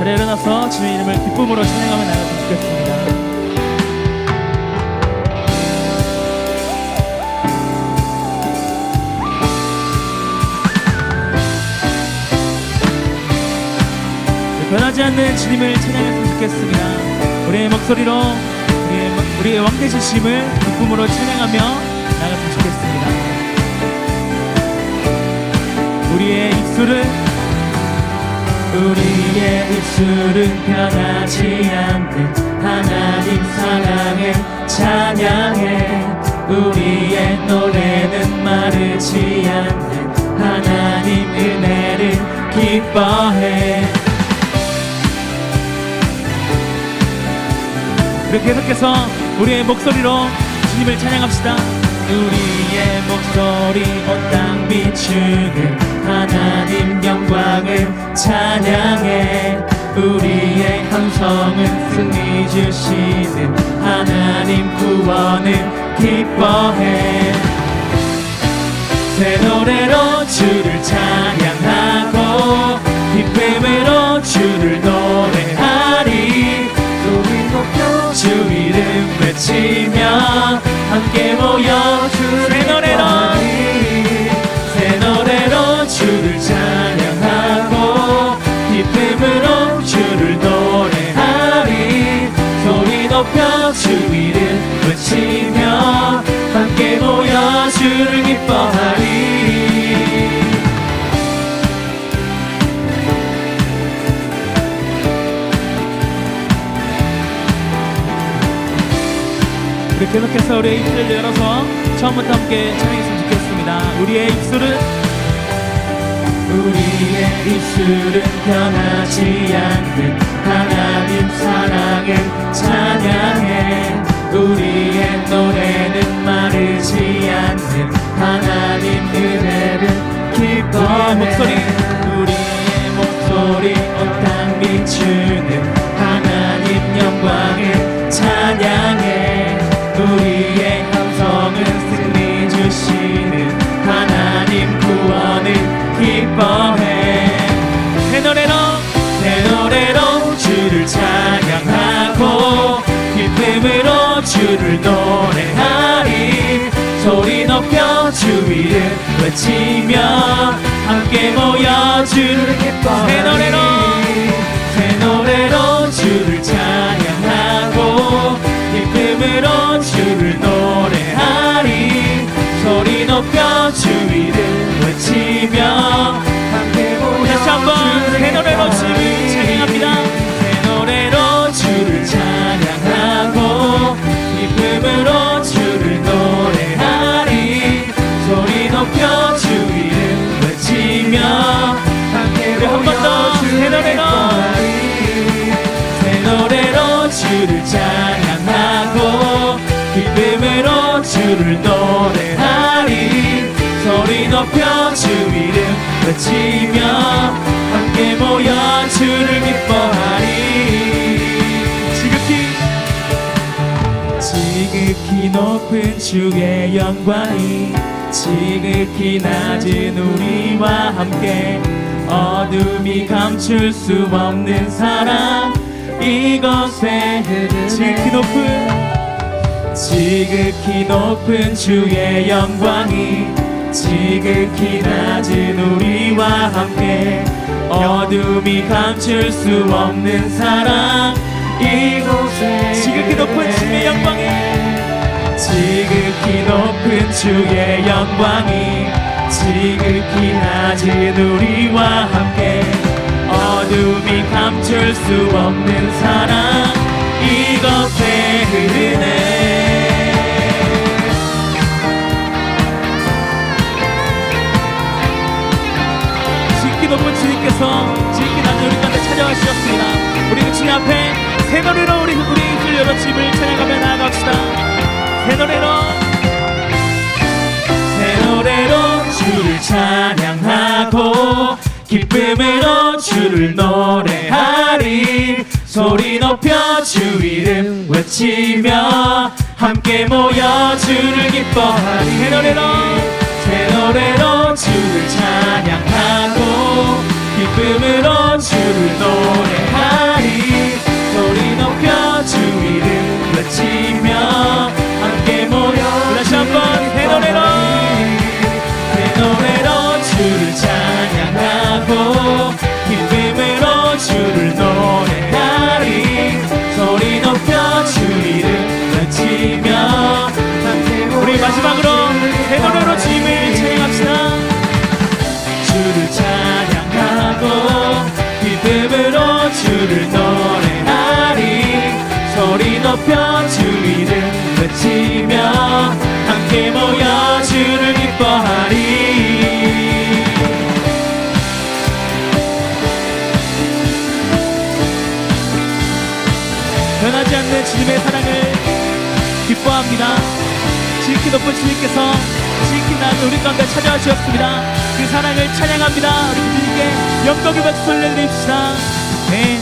자리에 일어나서 주의 이름을 기쁨으로 찬양하며 나가면 좋겠습니다. 변하지 않는 주님을 찬양했으면 좋겠습니다. 우리의 목소리로 우리의 왕되시심을 기쁨으로 찬양하며 나갔으면 좋겠습니다. 우리의 입술은 변하지 않는 하나님 사랑에 찬양해. 우리의 노래는 마르지 않는 하나님 은혜를 기뻐해. 우리 계속해서 우리의 목소리로 주님을 찬양합시다. 우리의 목소리 온 땅 비추는 하나님 영광을 찬양해. 우리의 함성은 승리 주시는 하나님 구원을 기뻐해. 새 노래로 주를 찬양하고 기쁨으로 주를 노래하리. 주 이름 외치며 함께 모여 새 노래로 주를 찬양하고 기쁨으로 주를 노래하리. 소리 높여 주 이름 외치며 함께 모여 주를 기뻐하리. 우리 계속해서 우리의 입술을 열어서 처음부터 함께 찬양했으면 좋겠습니다. 우리의 입술은 변하지 않는 하나님 사랑을 찬양해. 우리의 노래는 마르지 않는 하나님 은혜를 기뻐해. 우리의 목소리 온 땅 비추는 하나님 영광을 찬양해. 우리의 함성은 승리 주시는 하나님 구원을 기뻐해. 새 노래로 주를 찬양하고 기쁨으로 주를 노래하리. 소리 높여 주 이름 외치며 함께 모여 주를 기뻐하리. 새 노래로 주를 찬양하고 기쁨으로 주를 노래하리. 소리 높여 주 이름 외치며 함께 모여 다시 한번 새 노래로 주를 찬양합니다. 새 노래로 주를 찬양하고 기쁨으로 주를 노래하리. 소리 높여 주 이름 외치며 함께 모여 주를 기뻐하리. 새 노래로 주를 찬양하고 기쁨으로 주를 노래하리. 소리 높여 주 이름 외치며 함께 모여 주를 기뻐하리. 지극히 높은 주의 영광이 지극히 낮은 우리와 함께 어둠이 감출 수 없는 사랑 이곳에 지극히 높은 주의 영광이 지극히 낮은 우리와 함께 어둠이 감출 수 없는 사랑 이곳에 지극히 높은 주의 영광이 지극히 높은 주의 영광이 지극히 낮은 우리와 함께 어둠이 감출 수 없는 사랑 이곳에 흐르네. 지극히 높은 주님께서 지극히 낮은 우리 가운데 찾아와주셨습니다. 우리는 주님 앞에 새 노래로 우리 입술 열어 주님을 찬양하며 나아갑시다. 새 노래로 주를 찬양하고 기쁨으로 주를 노래하리. 소리 높여 주 이름 외치며 함께 모여 주를 기뻐하리. 새 노래로 주를 찬양하고 기쁨으로 주를 노래하리. 소리 높여 주 이름 외치며 함께 모여 다시 한번 새 노래로 주를 찬양하고 기쁨으로 주를 노래하리. 소리 높여 주 이름 외치며 우리 마지막으로 새 노래로 주님을 찬양합시다. 주를 찬양하고 기쁨으로 주를 노래하리. 소리 높여 주 이름 외치며 함께 모여 주를 기뻐하리. 변하지 않는 주님의 사랑을 기뻐합니다. 지극히 높은 주님께서 지극히 낮은 우리 가운데 찾아와 주셨습니다. 그 사랑을 찬양합니다. 우리 주님께 영광의 박수 올려드립시다. 네.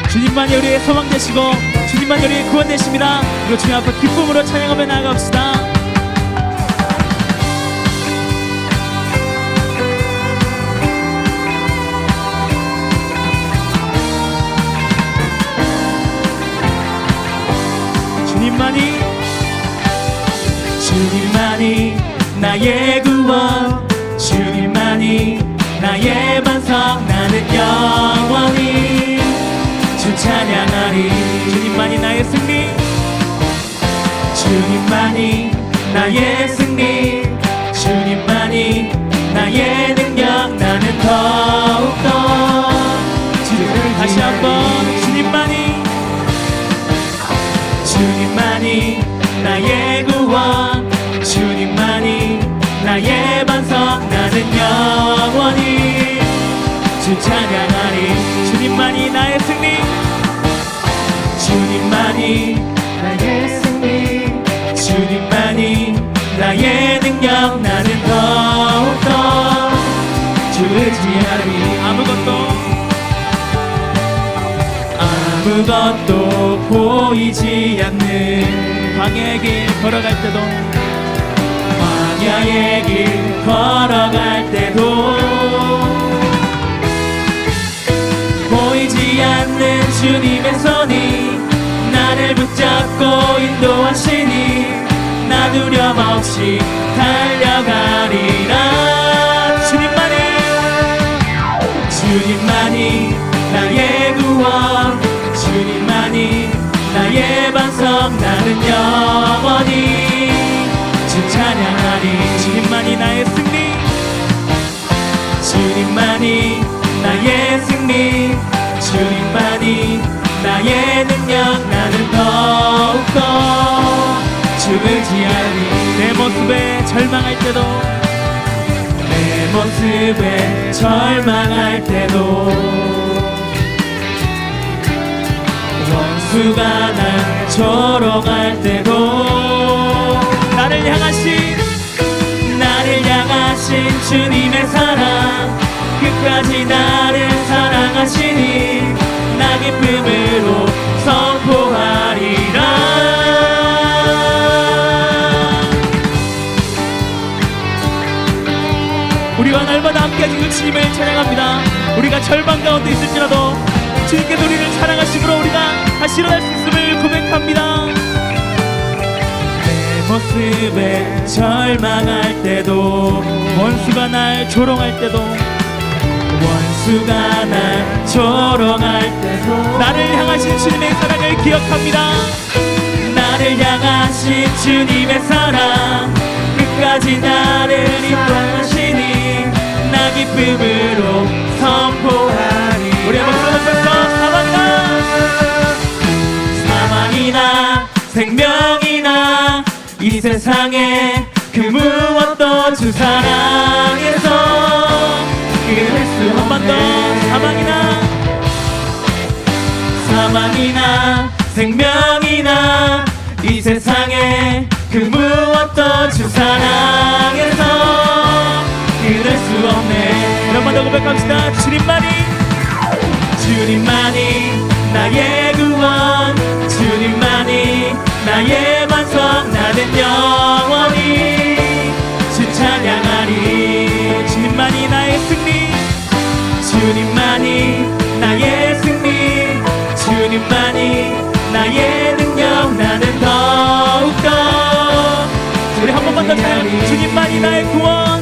주님만이 우리의 소망 되시고 주님만이 우리의 구원 되십니다. 그리고 주님 앞에 기쁨으로 찬양하며 나아갑시다. 주님만이 나의 구원, 주님만이 나의 반석. 나는 영원히 주 찬양하리. 주님만이 나의 승리, 주님만이 나의 승리, 주님만이 나의 능력. 나는 더욱더 주를 다시 한번 주님만이 나의 구원, 주님만이 나의 반석. 나는 영원히 주 찬양하리. 주님만이 나의 승리, 주님만이 나의 승리, 주님만이 나의 능력. 나는 더욱더 주를 의지하리. 아무것도 보이지 않는 광야의 길 걸어갈 때도, 광야의 길 걸어갈 때도 보이지 않는 주님의 손이 나를 붙잡고 인도하시니 나 두려움 없이 달려가리라. 주님만이 나의 구원, 주님만이 나의 반석. 나는 영원히 주 찬양하리. 주님만이 나의 승리, 주님만이 나의 승리, 주님만이 나의 능력. 나는 더욱더 주를 의지하리. 내 모습에 절망할 때도, 내 모습에 절망할 때도, 원수가 날 조롱할 때도 나를 향하신 주님의 사랑, 끝까지 나를 사랑하시니 나 기쁨으로 선포하리라. 우리와 날마다 함께하신 그 주님을 찬양합니다. 우리가 절망 가운데 있을지라도 주님께서 우리를 사랑하심으로 우리가 다시 일어날 수 있음을 고백합니다. 내 모습에 절망할 때도, 원수가 날 조롱할 때도, 원수가 날 조롱할 때도 나를 향하신 주님의 사랑을 기억합니다. 나를 향하신 주님의 사랑, 끝까지 나를 인도하시니 나 기쁨으로 선포하리. 우리 한번 불러보면서 사망이나 생명이나 이 세상에 그 무엇도 주 사랑에서 끊을 수 한 번 더. 사망이나 생명이나 이 세상에 그 무엇도 주 사랑에서 끊을 수 없네. 한 번 더 고백합시다. 주님만이 나의 구원, 나의 반석 나는 영원히 주 찬양하리. 주님만이 나의 승리, 주님만이 나의 승리, 주님만이 나의 능력, 나는 더욱더. 우리 한 번만 더 찬양. 주님만이 나의 구원,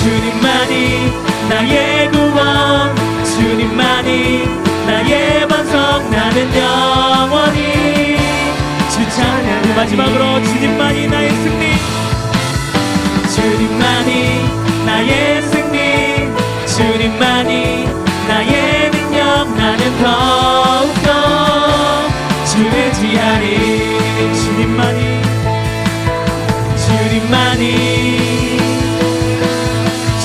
주님만이 나의 구원, 주님만이 나의 반석 나는 영원히 주 찬양. 마지막으로 주님만이 나의 승리, 주님만이 나의 승리, 주님만이 나의 능력, 나는 더욱더 주를 지하리. 주님만이, 주님만이,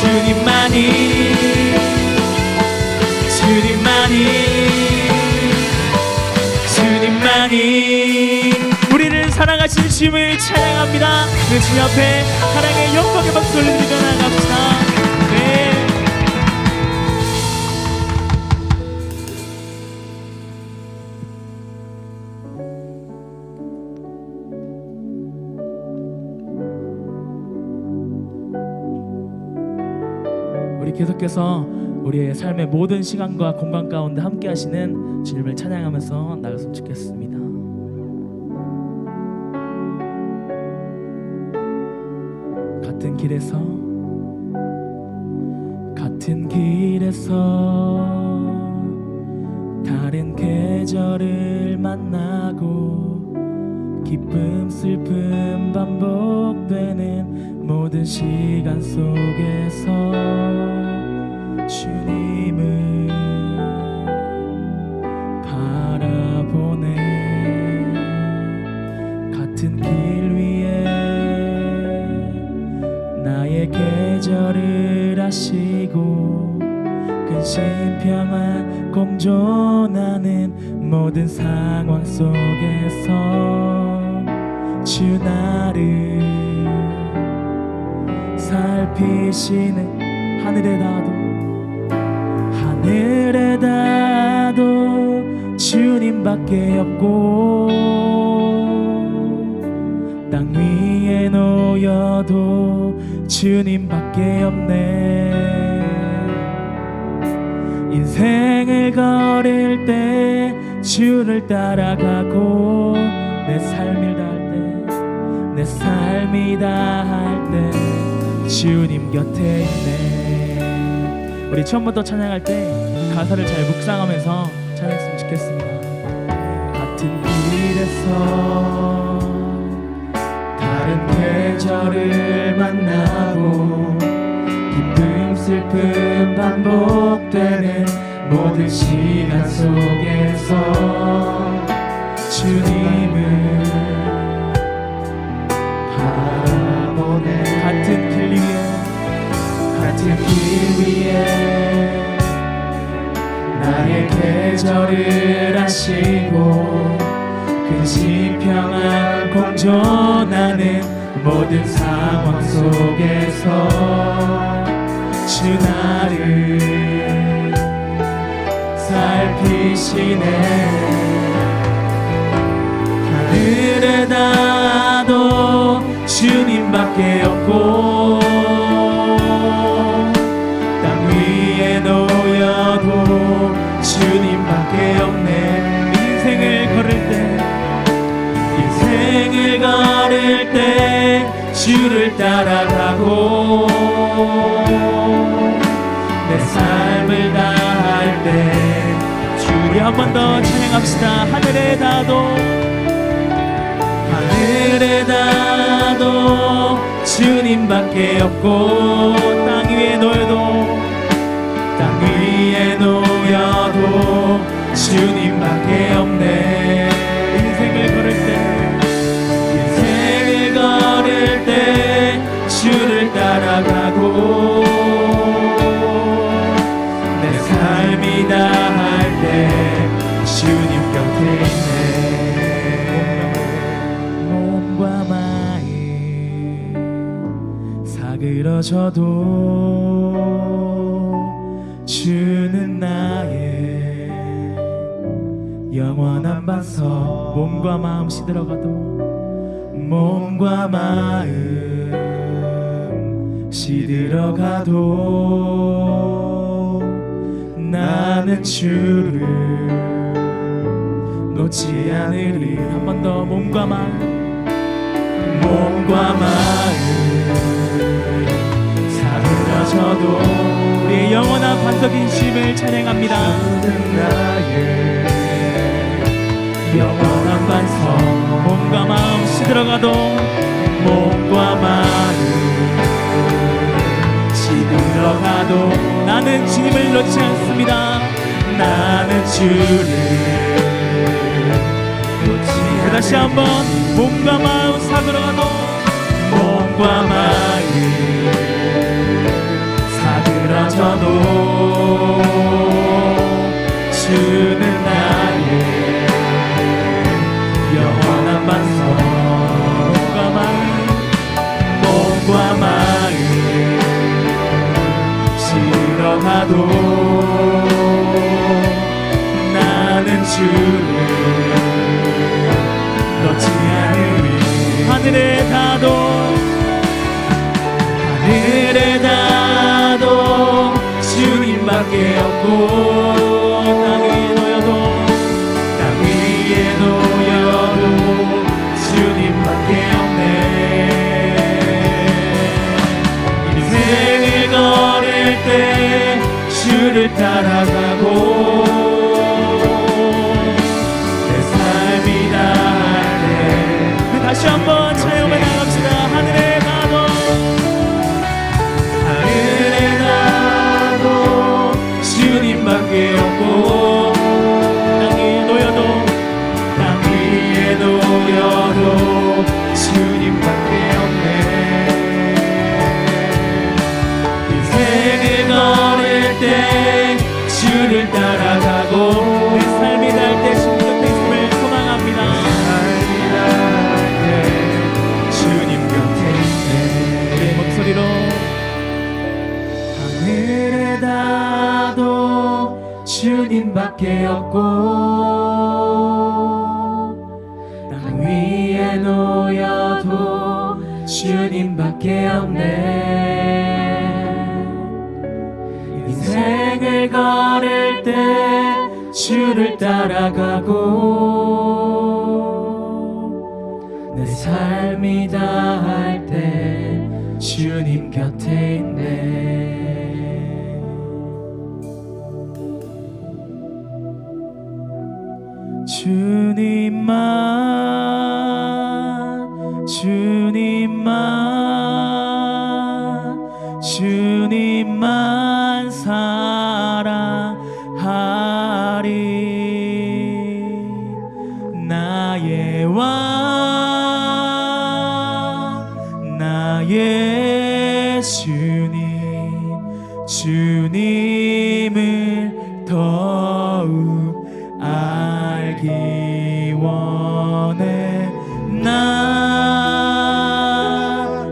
주님만이, 주님만이 우리를 사랑하신 주님을 찬양합니다. 그 주님 앞에 사랑의 영광의 박수 올려드리며 나아갑시다. 네. 우리 계속해서 우리의 삶의 모든 시간과 공간 가운데 함께 하시는 주님을 찬양하면서 나갔으면 좋겠습니다. 같은 길에서 다른 계절을 만나고 기쁨 슬픔 반복되는 모든 시간 속에서 주님을 바라보네. 같은 길 위에 나의 계절을 아시고 근심 평화 공존하는 모든 상황 속에서 주 나를 살피시는 하늘에 닿아도 주님밖에 없고 땅 위에 놓여도 주님밖에 없네. 인생을 걸을 때 주를 따라가고 내 삶을 다할 때 내 삶이 다할 때 주님 곁에 있네. 우리 처음부터 찬양할 때 가사를 잘 묵상하면서 찬양했으면 좋겠습니다. 같은 길에서 다른 계절을 만나고 기쁨 슬픔 반복되는 모든 시간 속에서 주님을 바라보네. 같은 길 위에 나의 계절을 아시고 근심 평안 공존하는 모든 상황 속에서 주 나를 살피시네. 하늘에 닿아도 주님밖에 없고 땅 위에 놓여도 주님밖에 없네. 인생을 걸을 때 주를 따라가고 내 삶을 다할 때 주를 한 번 더 찬양합시다. 하늘에 닿아도 주님밖에 없고 땅 위에 놓여도 주님밖에 없네. 인생을 걸을 때 주를 따라가고 내 삶이 다할 때 주님 곁에 있네. 몸과 마음 사그러져도 주는 나의 영원 영원한 반석. 몸과 마음 시들어가도, 몸과 마음 시들어가도 나는 주를 놓지 않으리. 한 번 더. 몸과 마음, 몸과 마음 사그라져도 우리의 영원한 반석인 주님을 찬양합니다. 나의 영원한 반석. 몸과 마음 시들어가도, 몸과 마음 시들어가도 나는 주님을 놓지 않습니다. 나는 주를 놓지 않습니다. 다시 한번. 몸과 마음 사그러가도, 몸과 마음 사그라져도 주는 나의 영원한 반석. 몸과 마음, 몸과 마음 시들어가도 나는 주를 놓지 않으리. 하늘에 닿아도, 하늘에 닿아도 주님밖에 없고, 땅 위에 놓여도, 땅 위에 놓여도 주님밖에 없네. 인생을 걸을 때 주를 따라가고, 다시 한번 찬양해 나갑시다. 하늘에 닿아도, 하늘에 닿아도 주님밖에 없고, 땅 위에 놓여도, 땅 위에 놓여도 주님밖에 없네. 인생을 걸을 때 주를 따라가고, 내 삶이 닿을 때 주님 곁에 있음을 소망합니다. 하늘에 닿아도 주님밖에 없고, 땅 위에 놓여도 주님밖에 없네. 인생을 걸을 때 주를 따라가고, 내 삶이 다할 때 주님 곁에 있네. 주님만, 주님만, 주님만 사랑하리. 나의 왕, 나의 주님, 주님을 더욱 알기 원해. 나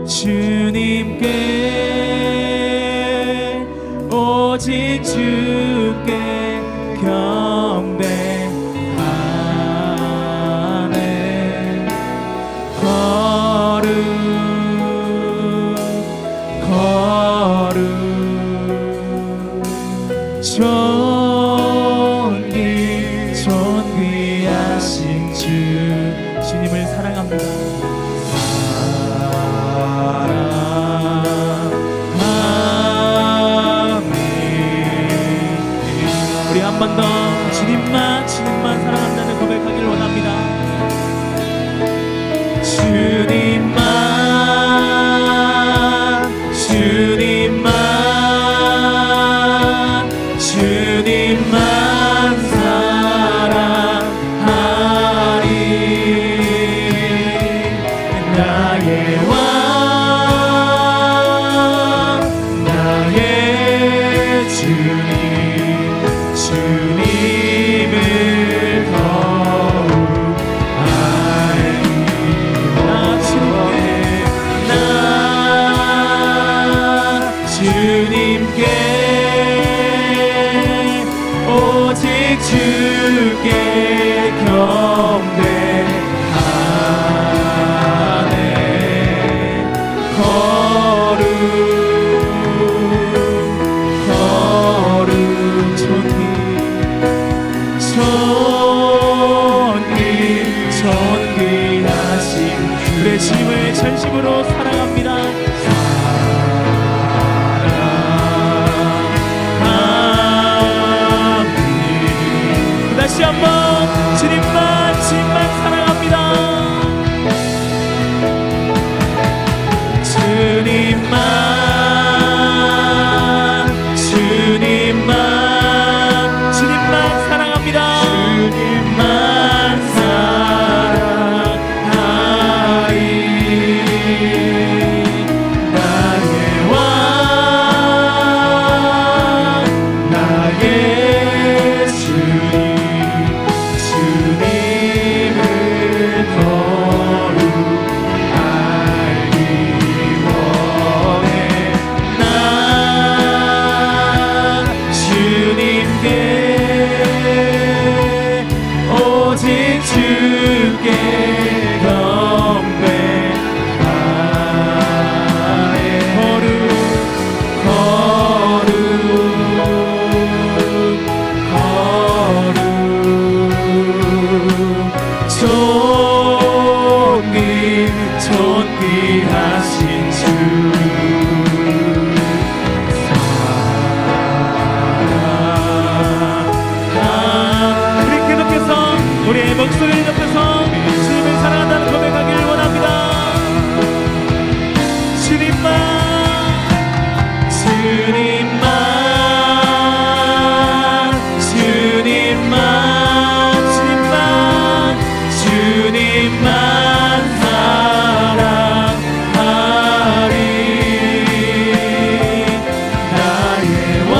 주님께, 오직 주께 경배하네. 거룩 존귀하신 주님을 사랑합니다. 우리 한 번 더 주님만 사랑한다는 고백하기를 원합니다. 주님만 사랑하리. 나의 왕, 나의 주님, 주님을 더욱 알기 원해. 나 주님께, 오직 주께 주님을 전심으로 사랑합니다. 다시 한번 주님만 사랑합니다. 주님만 사랑합니다. 주님만 사랑하리. 나의 왕 나의 주님을 거룩하리 원해. 나 주님께 오직 주께 경배하네. 거룩 존귀하신 주 우리 계속해서 우리의 목소리를 높여서 주님을 사랑한다는 고백하기를 원합니다. 주님만 사랑하리. 나의 왕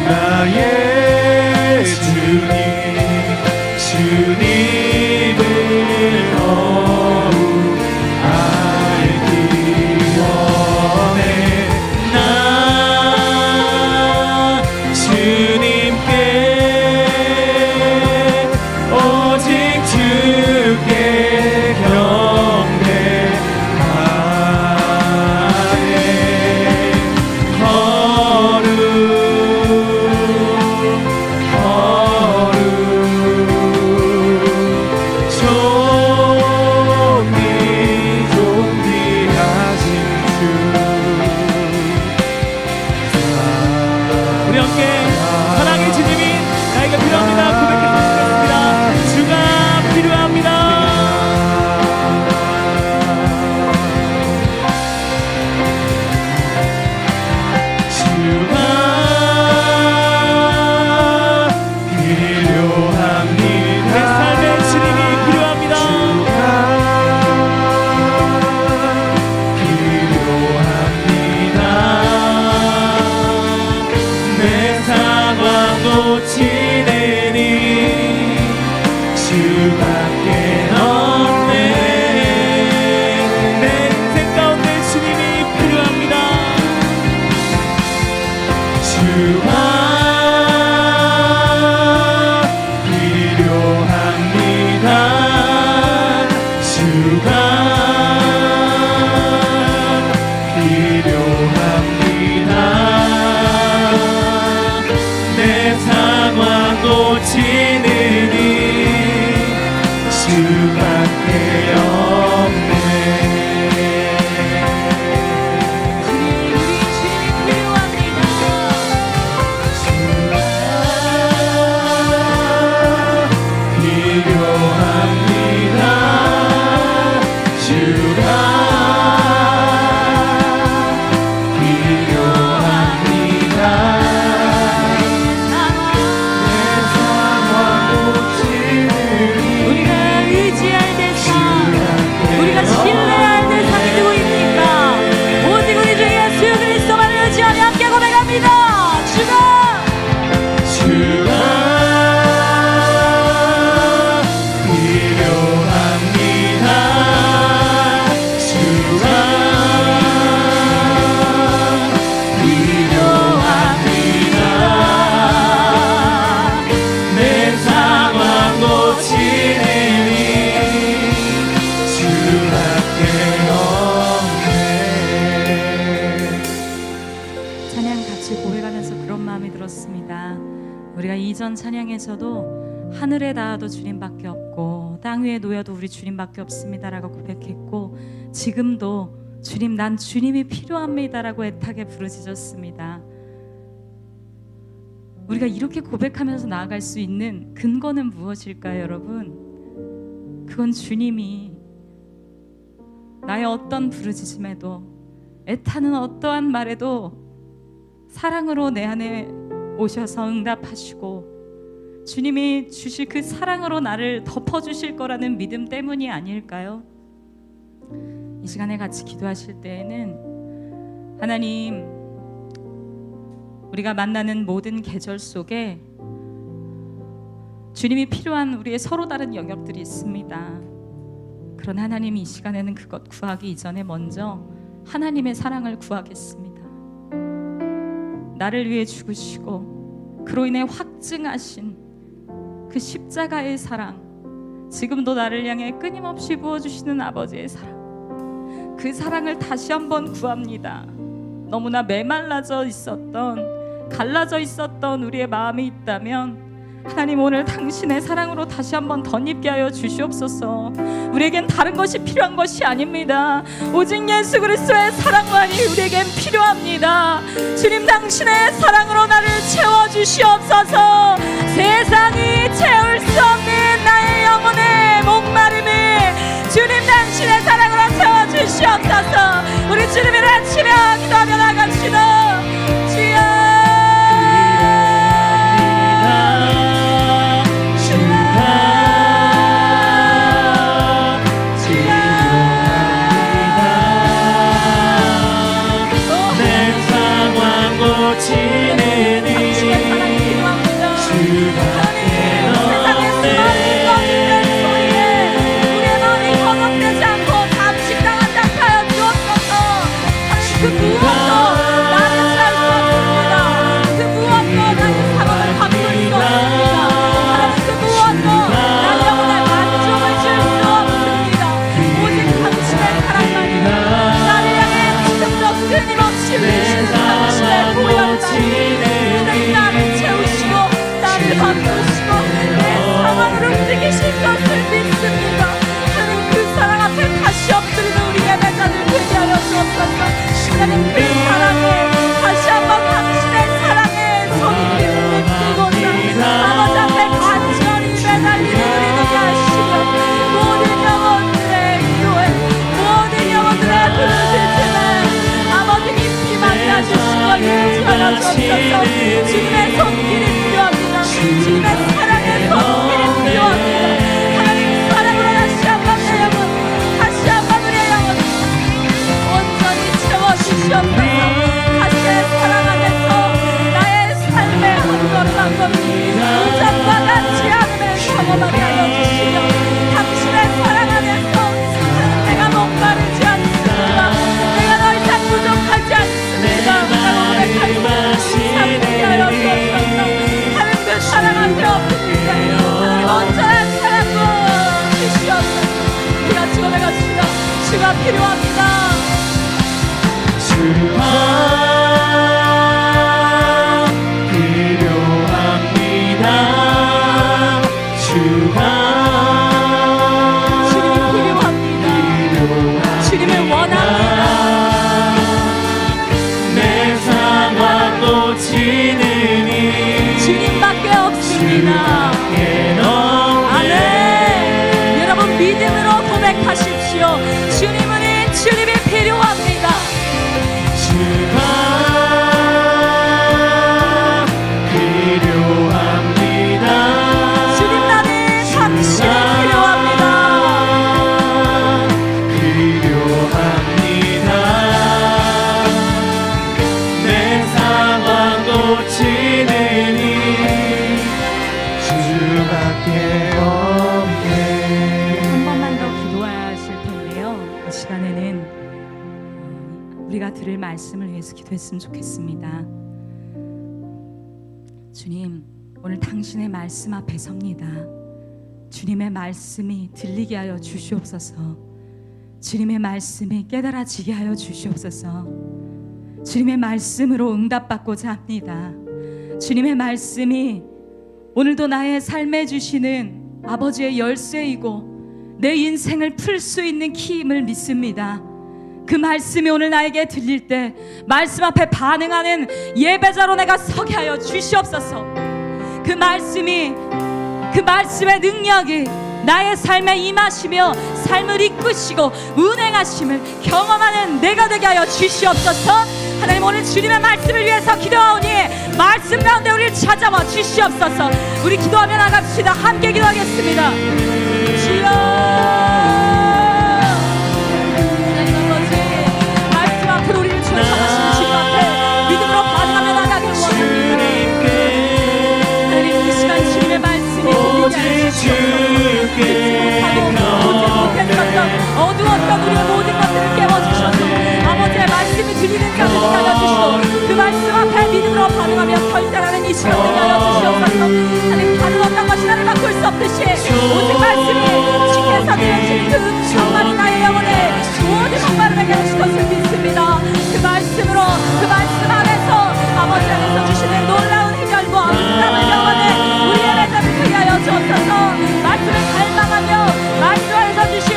나의 주님을 알기 원해. 나 주님께 오직 주께 경배하네. 우리 함께 사랑의 주님이 나에게 필요합니다. 고백했습니다. 주가 필요합니다. 주가 필요합니다. 내 삶의 주님이 필요합니다. 내 상황 고치느니 주밖에 없네. 내 인생 가운데 주님이 필요합니다. 주가 필요합니다. 주가 필요합니다. 내 상황 고치느니 주밖에 없네. 우리 주님이 필요합니다. 주가 필요합니다. 주가 필요합니다. 내 상황 고치느니 우리가 의지할 대상, 우리가 신뢰할 대상이 누구입니까? 오직 우리 주 예수 그리스도만 의지하며 함께 고백합니다. 주가 필요합니다. 주가 필요합니다. 내 상황 고치느니 주밖에 없네. 찬양 같이 고백하면서 그런 마음이 들었습니다. 우리가 이전 찬양에서도 하늘에 닿아도 주님밖에 없고 고백했고 땅 위에 놓여도 우리 주님밖에 없습니다라고 고백했고 지금도 주님 난 주님이 필요합니다라고 애타게 부르짖었습니다. 우리가 이렇게 고백하면서 나아갈 수 있는 근거는 무엇일까요, 여러분? 그건 주님이 나의 어떤 부르짖음에도 애타는 어떠한 말에도 사랑으로 내 안에 오셔서 응답하시고 주님이 주실 그 사랑으로 나를 덮어주실 거라는 믿음 때문이 아닐까요? 이 시간에 같이 기도하실 때에는 하나님, 우리가 만나는 모든 계절 속에 주님이 필요한 우리의 서로 다른 영역들이 있습니다. 그런 하나님이 이 시간에는 그것 구하기 이전에 먼저 하나님의 사랑을 구하겠습니다. 나를 위해 죽으시고 그로 인해 확증하신 그 십자가의 사랑, 지금도 나를 향해 끊임없이 부어주시는 아버지의 사랑, 그 사랑을 다시 한번 구합니다. 너무나 메말라져 있었던, 갈라져 있었던 우리의 마음이 있다면 하나님 오늘 당신의 사랑으로 다시 한번 덧입게 하여 주시옵소서. 우리에겐 다른 것이 필요한 것이 아닙니다. 오직 예수 그리스도의 사랑만이 우리에겐 필요합니다. 주님 당신의 사랑으로 나를 채워주시옵소서. 세상이 채울 수 없는 나의 영혼의 목마름을 주님 당신의 사랑으로 채워주시옵소서. 우리 주님을 아침에 기도하며 나갑시다. 주여 주님의 손길이 필요합니다. 주님의 사랑의 손길이 필요합니다. 하나님 사랑으로 다시 한번 내 영혼, 다시 한번 우리의 영혼 온전히 채워주시옵소서. 당신의 사랑 안에서 나의 삶의 한 걸음 한 걸음이 우정과 같지 않음을 경험하게 하여 주시며 당신의 사랑 안에서 내가 목마르지 않습니다. 내가 더 이상 부족하지 않습니다. 하나님 그 사랑 앞에 엎드립니다. 하나님 온전한 사랑과 주시옵소서. 우리가 지금 해갑시다. 주가 필요합니다. 주님이 필요합니다. 주님을 원합니다. 주님밖에 없습니다. 아멘. 여러분 믿음으로 고백하십시오. 주님이 필요합니다. 주가 필요합니다. 주님 나는 당신이 필요합니다. 내 상황 고치는 한 번만 더 기도해야 하실 텐데요. 이 시간에는 우리가 들을 말씀을 위해서 기도했으면 좋겠습니다. 주님, 오늘 당신의 말씀 앞에 섭니다. 주님의 말씀이 들리게 하여 주시옵소서. 주님의 말씀이 깨달아지게 하여 주시옵소서. 주님의 말씀으로 응답받고자 합니다. 주님의 말씀이 오늘도 나의 삶에 주시는 아버지의 열쇠이고 내 인생을 풀 수 있는 키임을 믿습니다. 그 말씀이 오늘 나에게 들릴 때 말씀 앞에 반응하는 예배자로 내가 서게 하여 주시옵소서. 그 말씀이, 그 말씀의 능력이 나의 삶에 임하시며 삶을 이끄시고 운행하심을 경험하는 내가 되게 하여 주시옵소서. 하나님, 오늘 주님의 말씀을 위해서 기도하오니 말씀 가운데 우리를 찾아와 주시옵소서. 우리 기도하며 나갑시다. 함께 기도하겠습니다. 주여, 하나님 아버지, 말씀 앞으로 우리를 초청하시는 주님 앞에 믿음으로 반응하며 나가길 원합니다. 하나님, 이 시간 주님의 말씀이 들리게 하시옵소서. 어두웠던 우리의 모든 것들을 깨워주셔서 아버지의 말씀이 들리는 자들이 하여주시고 그 말씀 앞에 믿음으로 반응하며 결단하는 이 시간 되게 하여 주시옵소서. 하나님, 다른 어떤 것이 나를 바꿀 수 없듯이 오직 말씀이 주께서 들으시는 그 음성만이 나의 영혼에 모든 목마를 하게 하실 것을 믿습니다. 그 말씀으로, 그 말씀 안에서 아버지 안에서 주시는 놀라운 해결과 남은 영혼에 우리의 레자를 크게 하여 주옵소서. 말씀을 갈망하며 말씀 안에서 주신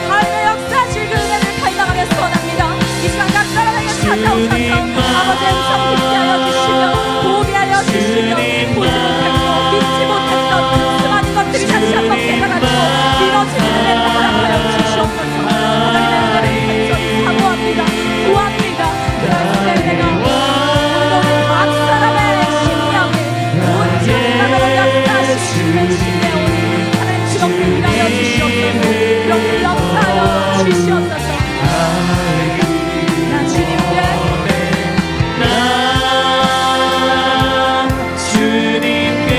하나님의 역사하실 그 은혜를 갈망하며 소원합니다. 이 시간 각 사람에게 찾아오셔서 아버지의 음성 듣게 하여 주시며 보게 하여 주시며 보지 못했고 믿지 못했던 수많은 것들이 다시 한번 깨달아지고 이뤄지는 은혜를 허락하여 주시옵소서. 하나님의 은혜를 간절히 사모합니다. 구합니다. 그 말씀의 은혜가 오늘 각 사람의 심령에 온 지역사람으로 역사하신 주님의 신뢰 오니 하나님 그렇게 일하여 주시옵소서. 그렇게 역사하여 주시옵소서. 나 주님께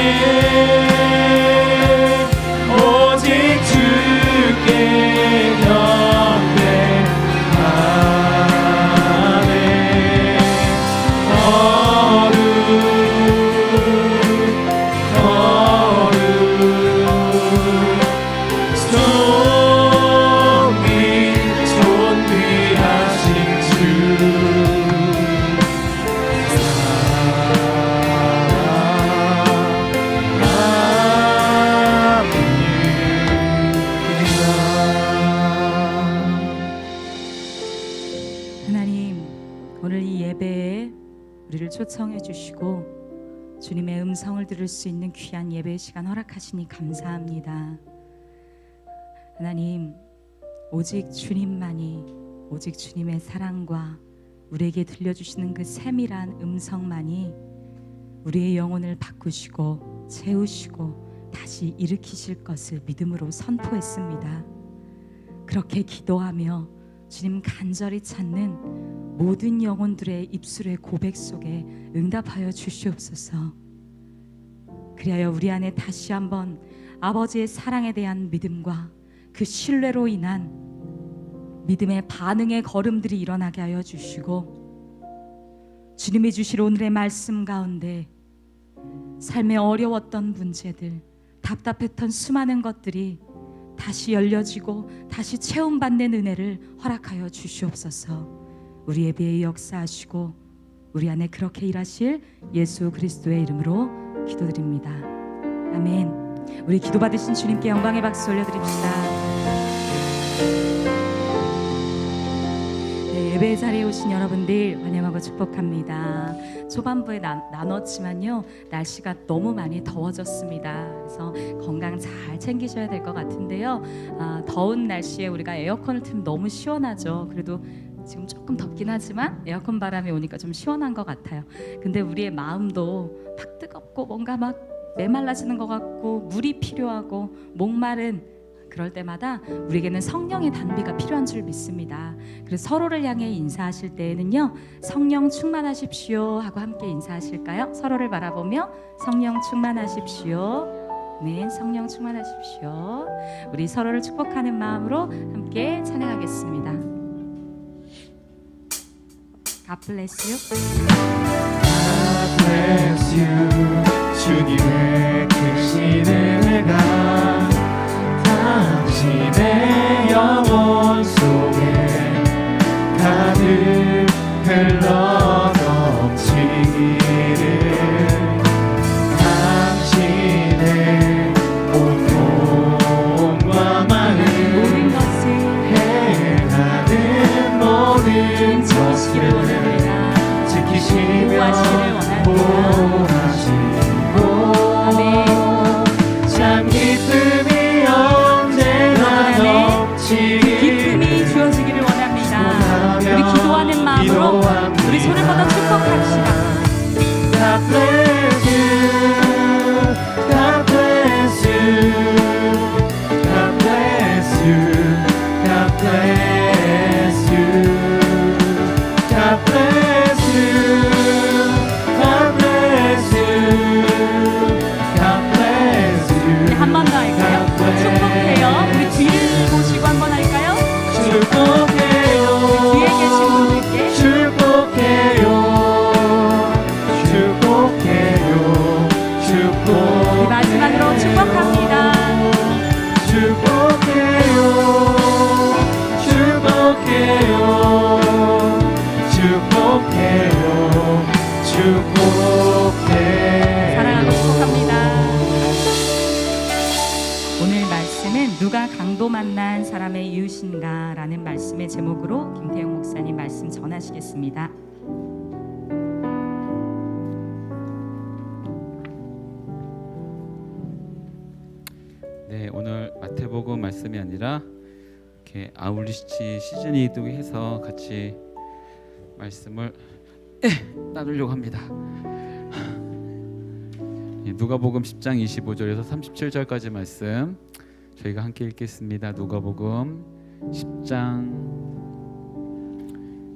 오직 주께 초청해 주시고 주님의 음성을 들을 수 있는 귀한 예배의 시간 허락하시니 감사합니다. 하나님, 오직 주님만이, 오직 주님의 사랑과 우리에게 들려주시는 그 세밀한 음성만이 우리의 영혼을 바꾸시고 채우시고 다시 일으키실 것을 믿음으로 선포했습니다. 그렇게 기도하며 주님 간절히 찾는 모든 영혼들의 입술의 고백 속에 응답하여 주시옵소서. 그리하여 우리 안에 다시 한번 아버지의 사랑에 대한 믿음과 그 신뢰로 인한 믿음의 반응의 걸음들이 일어나게 하여 주시고 주님이 주실 오늘의 말씀 가운데 삶에 어려웠던 문제들, 답답했던 수많은 것들이 다시 열려지고 다시 체험받는 은혜를 허락하여 주시옵소서. 우리 예배에 역사하시고 우리 안에 그렇게 일하실 예수 그리스도의 이름으로 기도드립니다. 아멘. 우리 기도받으신 주님께 영광의 박수 올려드립시다. 네, 예배 자리에 오신 여러분들 환영하고 축복합니다. 초반부에 나눴지만요, 날씨가 너무 많이 더워졌습니다. 그래서 건강 잘 챙기셔야 될 것 같은데요. 더운 날씨에 우리가 에어컨을 틀면 너무 시원하죠. 그래도 지금 조금 덥긴 하지만 에어컨 바람이 오니까 좀 시원한 것 같아요. 근데 우리의 마음도 막 뜨겁고 뭔가 막 메말라지는 것 같고 물이 필요하고 목마른 그럴 때마다 우리에게는 성령의 단비가 필요한 줄 믿습니다. 그래서 서로를 향해 인사하실 때에는요, 성령 충만하십시오 하고 함께 인사하실까요? 서로를 바라보며 성령 충만하십시오. 네, 성령 충만하십시오. 우리 서로를 축복하는 마음으로 함께 찬양하겠습니다. God bless you. God bless you. 주님의 크신 은혜가 당신의 영혼 속에 가득 흘러 넘치기를 당신의 온몸 무엇인가라는 말씀의 제목으로 김태영 목사님 말씀 전하시겠습니다. 네, 오늘 마태복음 말씀이 아니라 이렇게 아울리시 시즌이기도 해서 같이 말씀을 나누려고 합니다. 누가복음 10장 25절에서 37절까지 말씀 저희가 함께 읽겠습니다. 누가복음 10장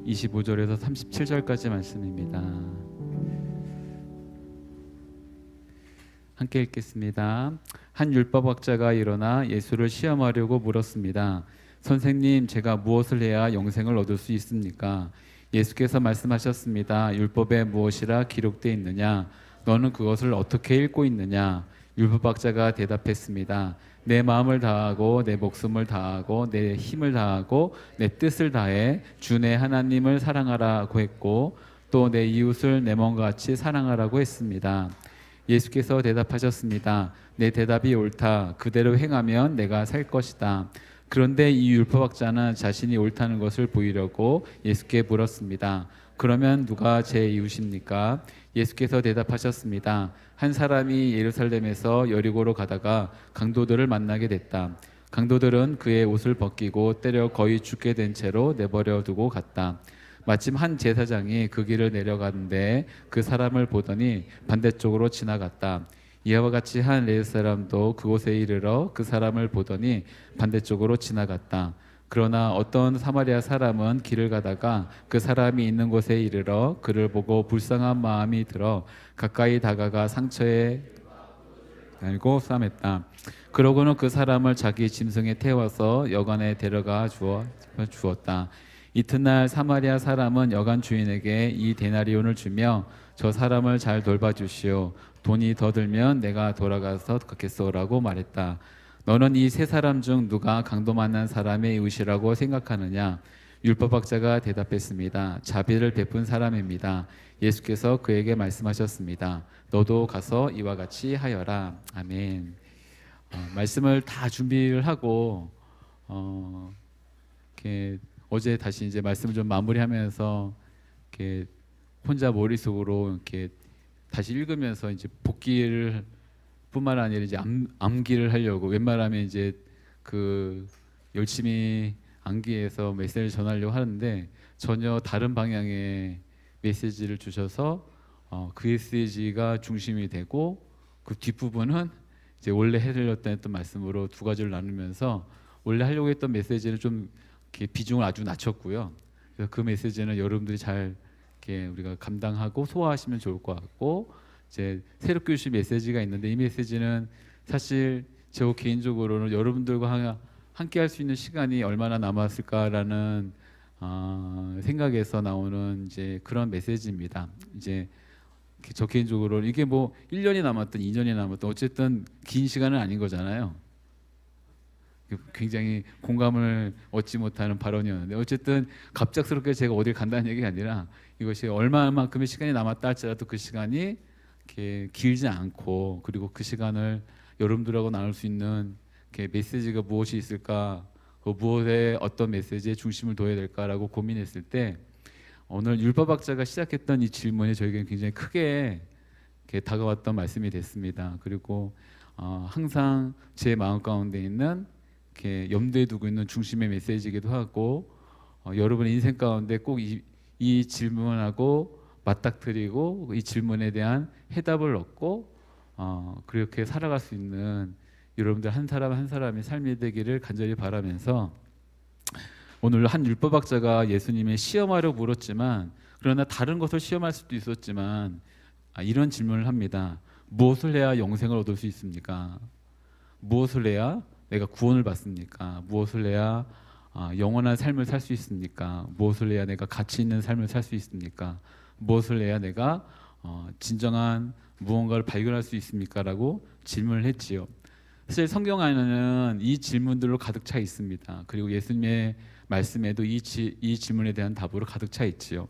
25절에서 37절까지 말씀입니다. 함께 읽겠습니다. 한 율법학자가 일어나 예수를 시험하려고 물었습니다. 선생님, 제가 무엇을 해야 영생을 얻을 수 있습니까? 예수께서 말씀하셨습니다. 율법에 무엇이라 기록되어 있느냐? 너는 그것을 어떻게 읽고 있느냐? 율법학자가 대답했습니다. 내 마음을 다하고 내 목숨을 다하고 내 힘을 다하고 내 뜻을 다해 주 내 하나님을 사랑하라고 했고 또 내 이웃을 내 몸과 같이 사랑하라고 했습니다. 예수께서 대답하셨습니다. 내 대답이 옳다. 그대로 행하면 내가 살 것이다. 그런데 이 율법학자는 자신이 옳다는 것을 보이려고 예수께 물었습니다. 그러면 누가 제 이웃입니까? 예수께서 대답하셨습니다. 한 사람이 예루살렘에서 여리고로 가다가 강도들을 만나게 됐다. 강도들은 그의 옷을 벗기고 때려 거의 죽게 된 채로 내버려 두고 갔다. 마침 한 제사장이 그 길을 내려가는데 그 사람을 보더니 반대쪽으로 지나갔다. 이와 같이 한 레위 사람도 그곳에 이르러 그 사람을 보더니 반대쪽으로 지나갔다. 그러나 어떤 사마리아 사람은 길을 가다가 그 사람이 있는 곳에 이르러 그를 보고 불쌍한 마음이 들어 가까이 다가가 상처에 달고 싸맸다. 그러고는 그 사람을 자기 짐승에 태워서 여관에 데려가 주었다. 이튿날 사마리아 사람은 여관 주인에게 이 데나리온을 주며 저 사람을 잘 돌봐주시오. 돈이 더 들면 내가 돌아가서 갚겠소라고 말했다. 너는 이 세 사람 중 누가 강도 만난 사람의 이웃이라고 생각하느냐? 율법학자가 대답했습니다. 자비를 베푼 사람입니다. 예수께서 그에게 말씀하셨습니다. 너도 가서 이와 같이 하여라. 아멘. 말씀을 다 준비를 하고 이렇게 어제 다시 이제 말씀을 좀 마무리하면서 이렇게 혼자 머릿속으로 이렇게 다시 읽으면서 이제 복기를 뿐만 아니라 이제 암기를 하려고 웬만하면 이제 그 열심히 암기해서 메시지를 전하려고 하는데 전혀 다른 방향의 메시지를 주셔서 그 메시지가 중심이 되고 그 뒷부분은 이제 원래 해드렸던 했던 말씀으로 두 가지를 나누면서 원래 하려고 했던 메시지를 좀 이렇게 비중을 아주 낮췄고요. 그래서 그 메시지는 여러분들이 잘 이렇게 우리가 감당하고 소화하시면 좋을 것 같고 이제 새롭게 주신 메시지가 있는데 이 메시지는 사실 저 개인적으로는 여러분들과 함께 할 수 있는 시간이 얼마나 남았을까라는 생각에서 나오는 이제 그런 메시지입니다. 이제 저 개인적으로 이게 뭐 1년이 남았든 2년이 남았든 어쨌든 긴 시간은 아닌 거잖아요. 굉장히 공감을 얻지 못하는 발언이었는데 어쨌든 갑작스럽게 제가 어딜 간다는 얘기가 아니라 이것이 얼마만큼의 시간이 남았다 할지라도 그 시간이 이렇게 길지 않고 그리고 그 시간을 여러분들하고 나눌 수 있는 메시지가 무엇이 있을까, 그 무엇에 어떤 메시지에 중심을 둬야 될까라고 고민했을 때 오늘 율법학자가 시작했던 이 질문이 저에게는 굉장히 크게 다가왔던 말씀이 됐습니다. 그리고 항상 제 마음 가운데 있는 염두에 두고 있는 중심의 메시지이기도 하고 여러분의 인생 가운데 꼭 이 질문하고 맞닥뜨리고 이 질문에 대한 해답을 얻고 그렇게 살아갈 수 있는 여러분들 한 사람 한 사람의 삶이 되기를 간절히 바라면서 오늘 한 율법학자가 예수님의 시험하려 물었지만 그러나 다른 것을 시험할 수도 있었지만 이런 질문을 합니다. 무엇을 해야 영생을 얻을 수 있습니까? 무엇을 해야 내가 구원을 받습니까? 무엇을 해야 영원한 삶을 살 수 있습니까? 무엇을 해야 내가 가치 있는 삶을 살 수 있습니까? 무엇을 해야 내가 진정한 무언가를 발견할 수 있습니까? 라고 질문을 했지요. 사실 성경 안에는 이 질문들로 가득 차 있습니다. 그리고 예수님의 말씀에도 이 질문에 대한 답으로 가득 차 있지요.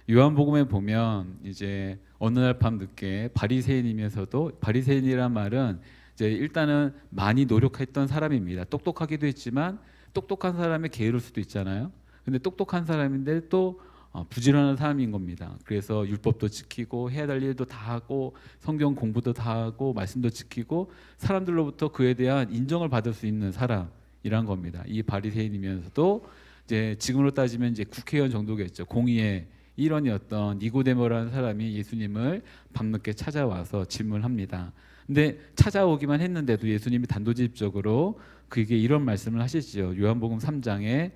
요한복음에 보면 이제 어느 날 밤 늦게 바리새인이면서도 바리새인이란 말은 이제 일단은 많이 노력했던 사람입니다. 똑똑하기도 했지만 똑똑한 사람이 게으를 수도 있잖아요. 근데 똑똑한 사람인데 또 부지런한 사람인 겁니다. 그래서 율법도 지키고 해야 될 일도 다 하고 성경 공부도 다 하고 말씀도 지키고 사람들로부터 그에 대한 인정을 받을 수 있는 사람이란 겁니다. 이 바리새인이면서도 이제 지금으로 따지면 이제 국회의원 정도겠죠. 공의의 일원이었던 니고데모라는 사람이 예수님을 밤늦게 찾아와서 질문합니다. 근데 찾아오기만 했는데도 예수님이 단도직입적으로 그에게 이런 말씀을 하시죠. 요한복음 3장에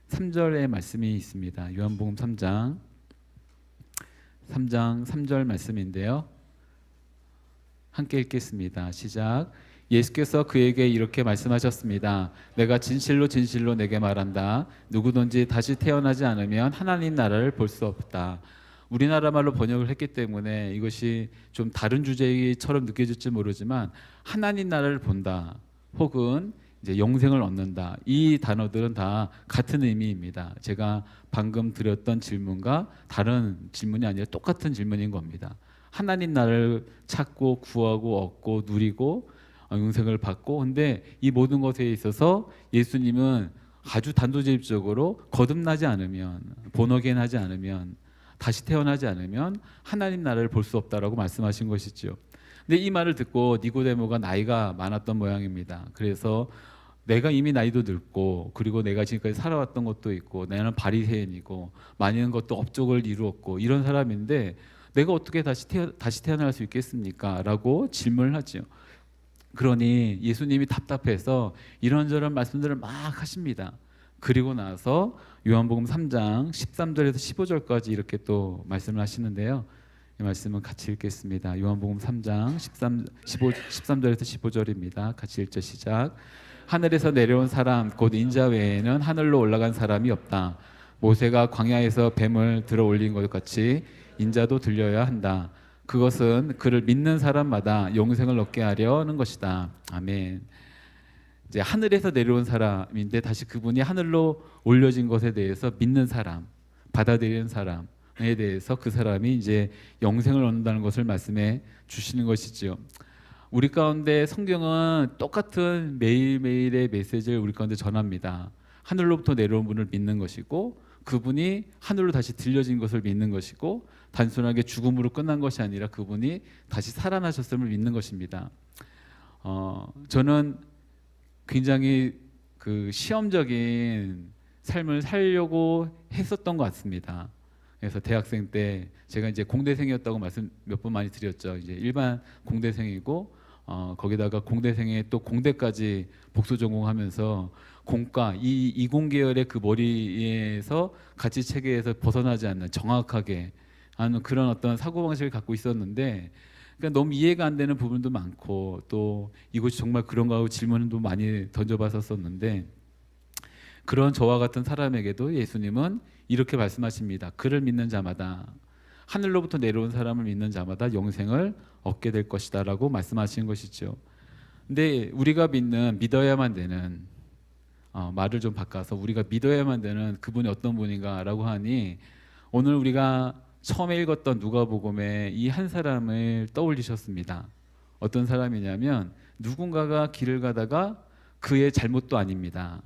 3절의 말씀이 있습니다. 요한복음 3장 3절 말씀인데요. 함께 읽겠습니다. 시작. 예수께서 그에게 이렇게 말씀하셨습니다. 내가 진실로 진실로 내게 말한다. 누구든지 다시 태어나지 않으면 하나님 나라를 볼 수 없다. 우리나라 말로 번역을 했기 때문에 이것이 좀 다른 주제처럼 느껴질지 모르지만 하나님 나라를 본다 혹은 이제 영생을 얻는다, 이 단어들은 다 같은 의미입니다. 제가 방금 드렸던 질문과 다른 질문이 아니라 똑같은 질문인 겁니다. 하나님 나라를 찾고 구하고 얻고 누리고 영생을 받고, 근데 이 모든 것에 있어서 예수님은 아주 단도직입적으로 거듭나지 않으면, 본어게인하지 않으면, 다시 태어나지 않으면 하나님 나라를 볼 수 없다라고 말씀하신 것이죠. 근데 이 말을 듣고 니고데모가 나이가 많았던 모양입니다. 그래서 내가 이미 나이도 늙고, 그리고 내가 지금까지 살아왔던 것도 있고, 나는 바리새인이고 많은 것도 업적을 이루었고 이런 사람인데 내가 어떻게 다시 태어날 수 있겠습니까? 라고 질문을 하죠. 그러니 예수님이 답답해서 이런저런 말씀들을 막 하십니다. 그리고 나서 요한복음 3장 13절에서 15절까지 이렇게 또 말씀을 하시는데요. 이 말씀은 같이 읽겠습니다. 요한복음 3장 13절에서 15절입니다. 같이 읽죠. 시작. 하늘에서 내려온 사람 곧 인자 외에는 하늘로 올라간 사람이 없다. 모세가 광야에서 뱀을 들어 올린 것 같이 인자도 들려야 한다. 그것은 그를 믿는 사람마다 영생을 얻게 하려는 것이다. 아멘. 이제 하늘에서 내려온 사람인데 다시 그분이 하늘로 올려진 것에 대해서 믿는 사람, 받아들이는 사람에 대해서 그 사람이 이제 영생을 얻는다는 것을 말씀해 주시는 것이지요. 우리 가운데 성경은 똑같은 매일매일의 메시지를 우리 가운데 전합니다. 하늘로부터 내려온 분을 믿는 것이고, 그분이 하늘로 다시 들려진 것을 믿는 것이고, 단순하게 죽음으로 끝난 것이 아니라 그분이 다시 살아나셨음을 믿는 것입니다. 저는 굉장히 그 시험적인 삶을 살려고 했었던 것 같습니다. 그래서 대학생 때 제가 이제 공대생이었다고 말씀 몇 번 많이 드렸죠. 이제 일반 공대생이고 거기다가 공대생에 또 공대까지 복수 전공하면서 공과 이 이공계열의 그 머리에서 가치 체계에서 벗어나지 않는 정확하게 하는 그런 어떤 사고방식을 갖고 있었는데, 그러니까 너무 이해가 안 되는 부분도 많고 또 이것이 정말 그런가 하고 질문도 많이 던져봤었는데, 그런 저와 같은 사람에게도 예수님은 이렇게 말씀하십니다. 그를 믿는 자마다, 하늘로부터 내려온 사람을 믿는 자마다 영생을 얻게 될 것이다 라고 말씀하시는 것이죠. 근데 우리가 믿어야만 되는, 말을 좀 바꿔서 우리가 믿어야만 되는 그분이 어떤 분인가 라고 하니, 오늘 우리가 처음에 읽었던 누가복음에 이 한 사람을 떠올리셨습니다. 어떤 사람이냐면 누군가가 길을 가다가 그의 잘못도 아닙니다.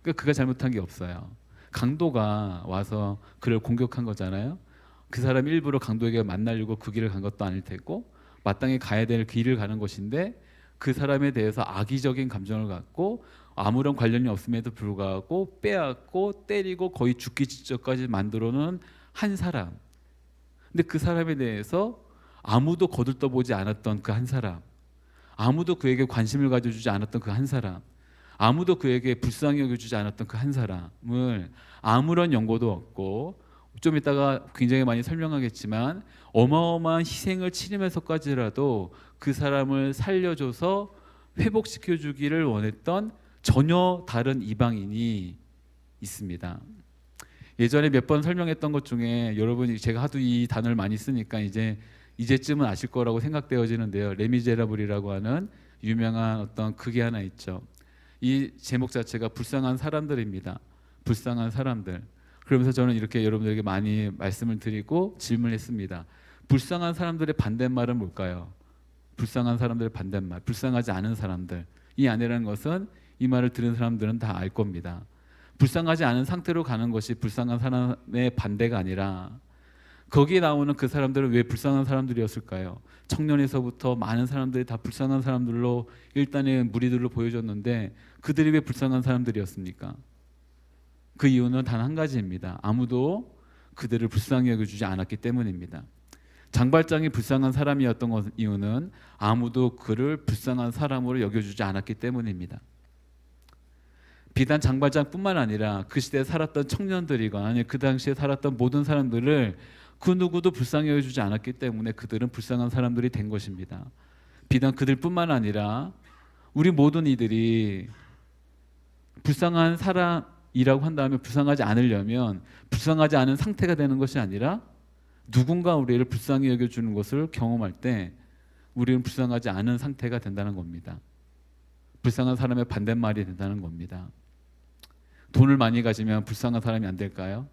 그러니까 그가 잘못한 게 없어요. 강도가 와서 그를 공격한 거잖아요. 그 사람이 일부러 강도에게 만나려고 그 길을 간 것도 아닐 테고, 마땅히 가야 될 길을 가는 것인데 그 사람에 대해서 악의적인 감정을 갖고 아무런 관련이 없음에도 불구하고 빼앗고 때리고 거의 죽기 직전까지 만들어놓은 한 사람. 근데 그 사람에 대해서 아무도 거들떠보지 않았던 그 한 사람, 아무도 그에게 관심을 가져주지 않았던 그 한 사람, 아무도 그에게 불쌍히 여겨주지 않았던 그 한 사람을 아무런 연고도 없고, 좀 이따가 굉장히 많이 설명하겠지만 어마어마한 희생을 치르면서까지라도 그 사람을 살려줘서 회복시켜주기를 원했던 전혀 다른 이방인이 있습니다. 예전에 몇 번 설명했던 것 중에, 여러분이 제가 하도 이 단어를 많이 쓰니까 이제쯤은 아실 거라고 생각되어지는데요. 레미제라블이라고 하는 유명한 어떤 극이 하나 있죠. 이 제목 자체가 불쌍한 사람들입니다. 불쌍한 사람들. 그러면서 저는 이렇게 여러분들에게 많이 말씀을 드리고 질문했습니다. 불쌍한 사람들의 반대말은 뭘까요? 불쌍한 사람들의 반대말, 불쌍하지 않은 사람들. 이 안에라는 것은 이 말을 들은 사람들은 다 알 겁니다. 불쌍하지 않은 상태로 가는 것이 불쌍한 사람의 반대가 아니라 거기에 나오는 그 사람들은 왜 불쌍한 사람들이었을까요? 청년에서부터 많은 사람들이 다 불쌍한 사람들로 일단은 무리들로 보여졌는데 그들이 왜 불쌍한 사람들이었습니까? 그 이유는 단 한 가지입니다. 아무도 그들을 불쌍히 여겨주지 않았기 때문입니다. 장발장이 불쌍한 사람이었던 이유는 아무도 그를 불쌍한 사람으로 여겨주지 않았기 때문입니다. 비단 장발장뿐만 아니라 그 시대에 살았던 청년들이거나 아니 그 당시에 살았던 모든 사람들을 그 누구도 불쌍히 여겨주지 않았기 때문에 그들은 불쌍한 사람들이 된 것입니다. 비단 그들뿐만 아니라 우리 모든 이들이 불쌍한 사람이라고 한다면 불쌍하지 않으려면 불쌍하지 않은 상태가 되는 것이 아니라 누군가 우리를 불쌍히 여겨주는 것을 경험할 때 우리는 불쌍하지 않은 상태가 된다는 겁니다. 불쌍한 사람의 반대말이 된다는 겁니다. 돈을 많이 가지면 불쌍한 사람이 안 될까요?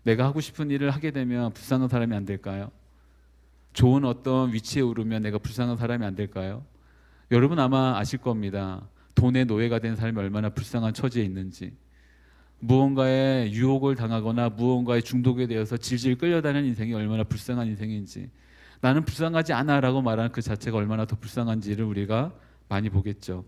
내가 하고 싶은 일을 하게 되면 불쌍한 사람이 안 될까요? 좋은 어떤 위치에 오르면 내가 불쌍한 사람이 안 될까요? 여러분 아마 아실 겁니다. 돈의 노예가 된 사람이 얼마나 불쌍한 처지에 있는지, 무언가에 유혹을 당하거나 무언가에 중독에 되어서 질질 끌려다니는 인생이 얼마나 불쌍한 인생인지, 나는 불쌍하지 않아 라고 말하는 그 자체가 얼마나 더 불쌍한지를 우리가 많이 보겠죠.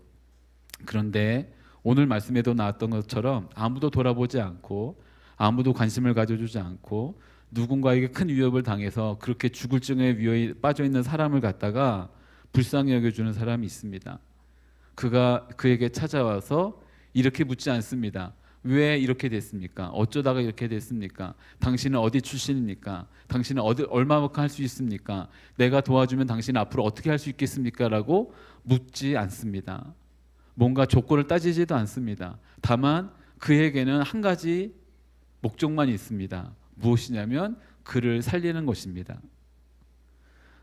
그런데 오늘 말씀에도 나왔던 것처럼 아무도 돌아보지 않고 아무도 관심을 가져주지 않고 누군가에게 큰 위협을 당해서 그렇게 죽을 증에 위협에 빠져 있는 사람을 갖다가 불쌍히 여겨주는 사람이 있습니다. 그가 그에게 찾아와서 이렇게 묻지 않습니다. 왜 이렇게 됐습니까? 어쩌다가 이렇게 됐습니까? 당신은 어디 출신입니까? 당신은 얼마만큼 할 수 있습니까? 내가 도와주면 당신은 앞으로 어떻게 할 수 있겠습니까? 라고 묻지 않습니다. 뭔가 조건을 따지지도 않습니다. 다만 그에게는 한 가지 목적만 있습니다. 무엇이냐면 그를 살리는 것입니다.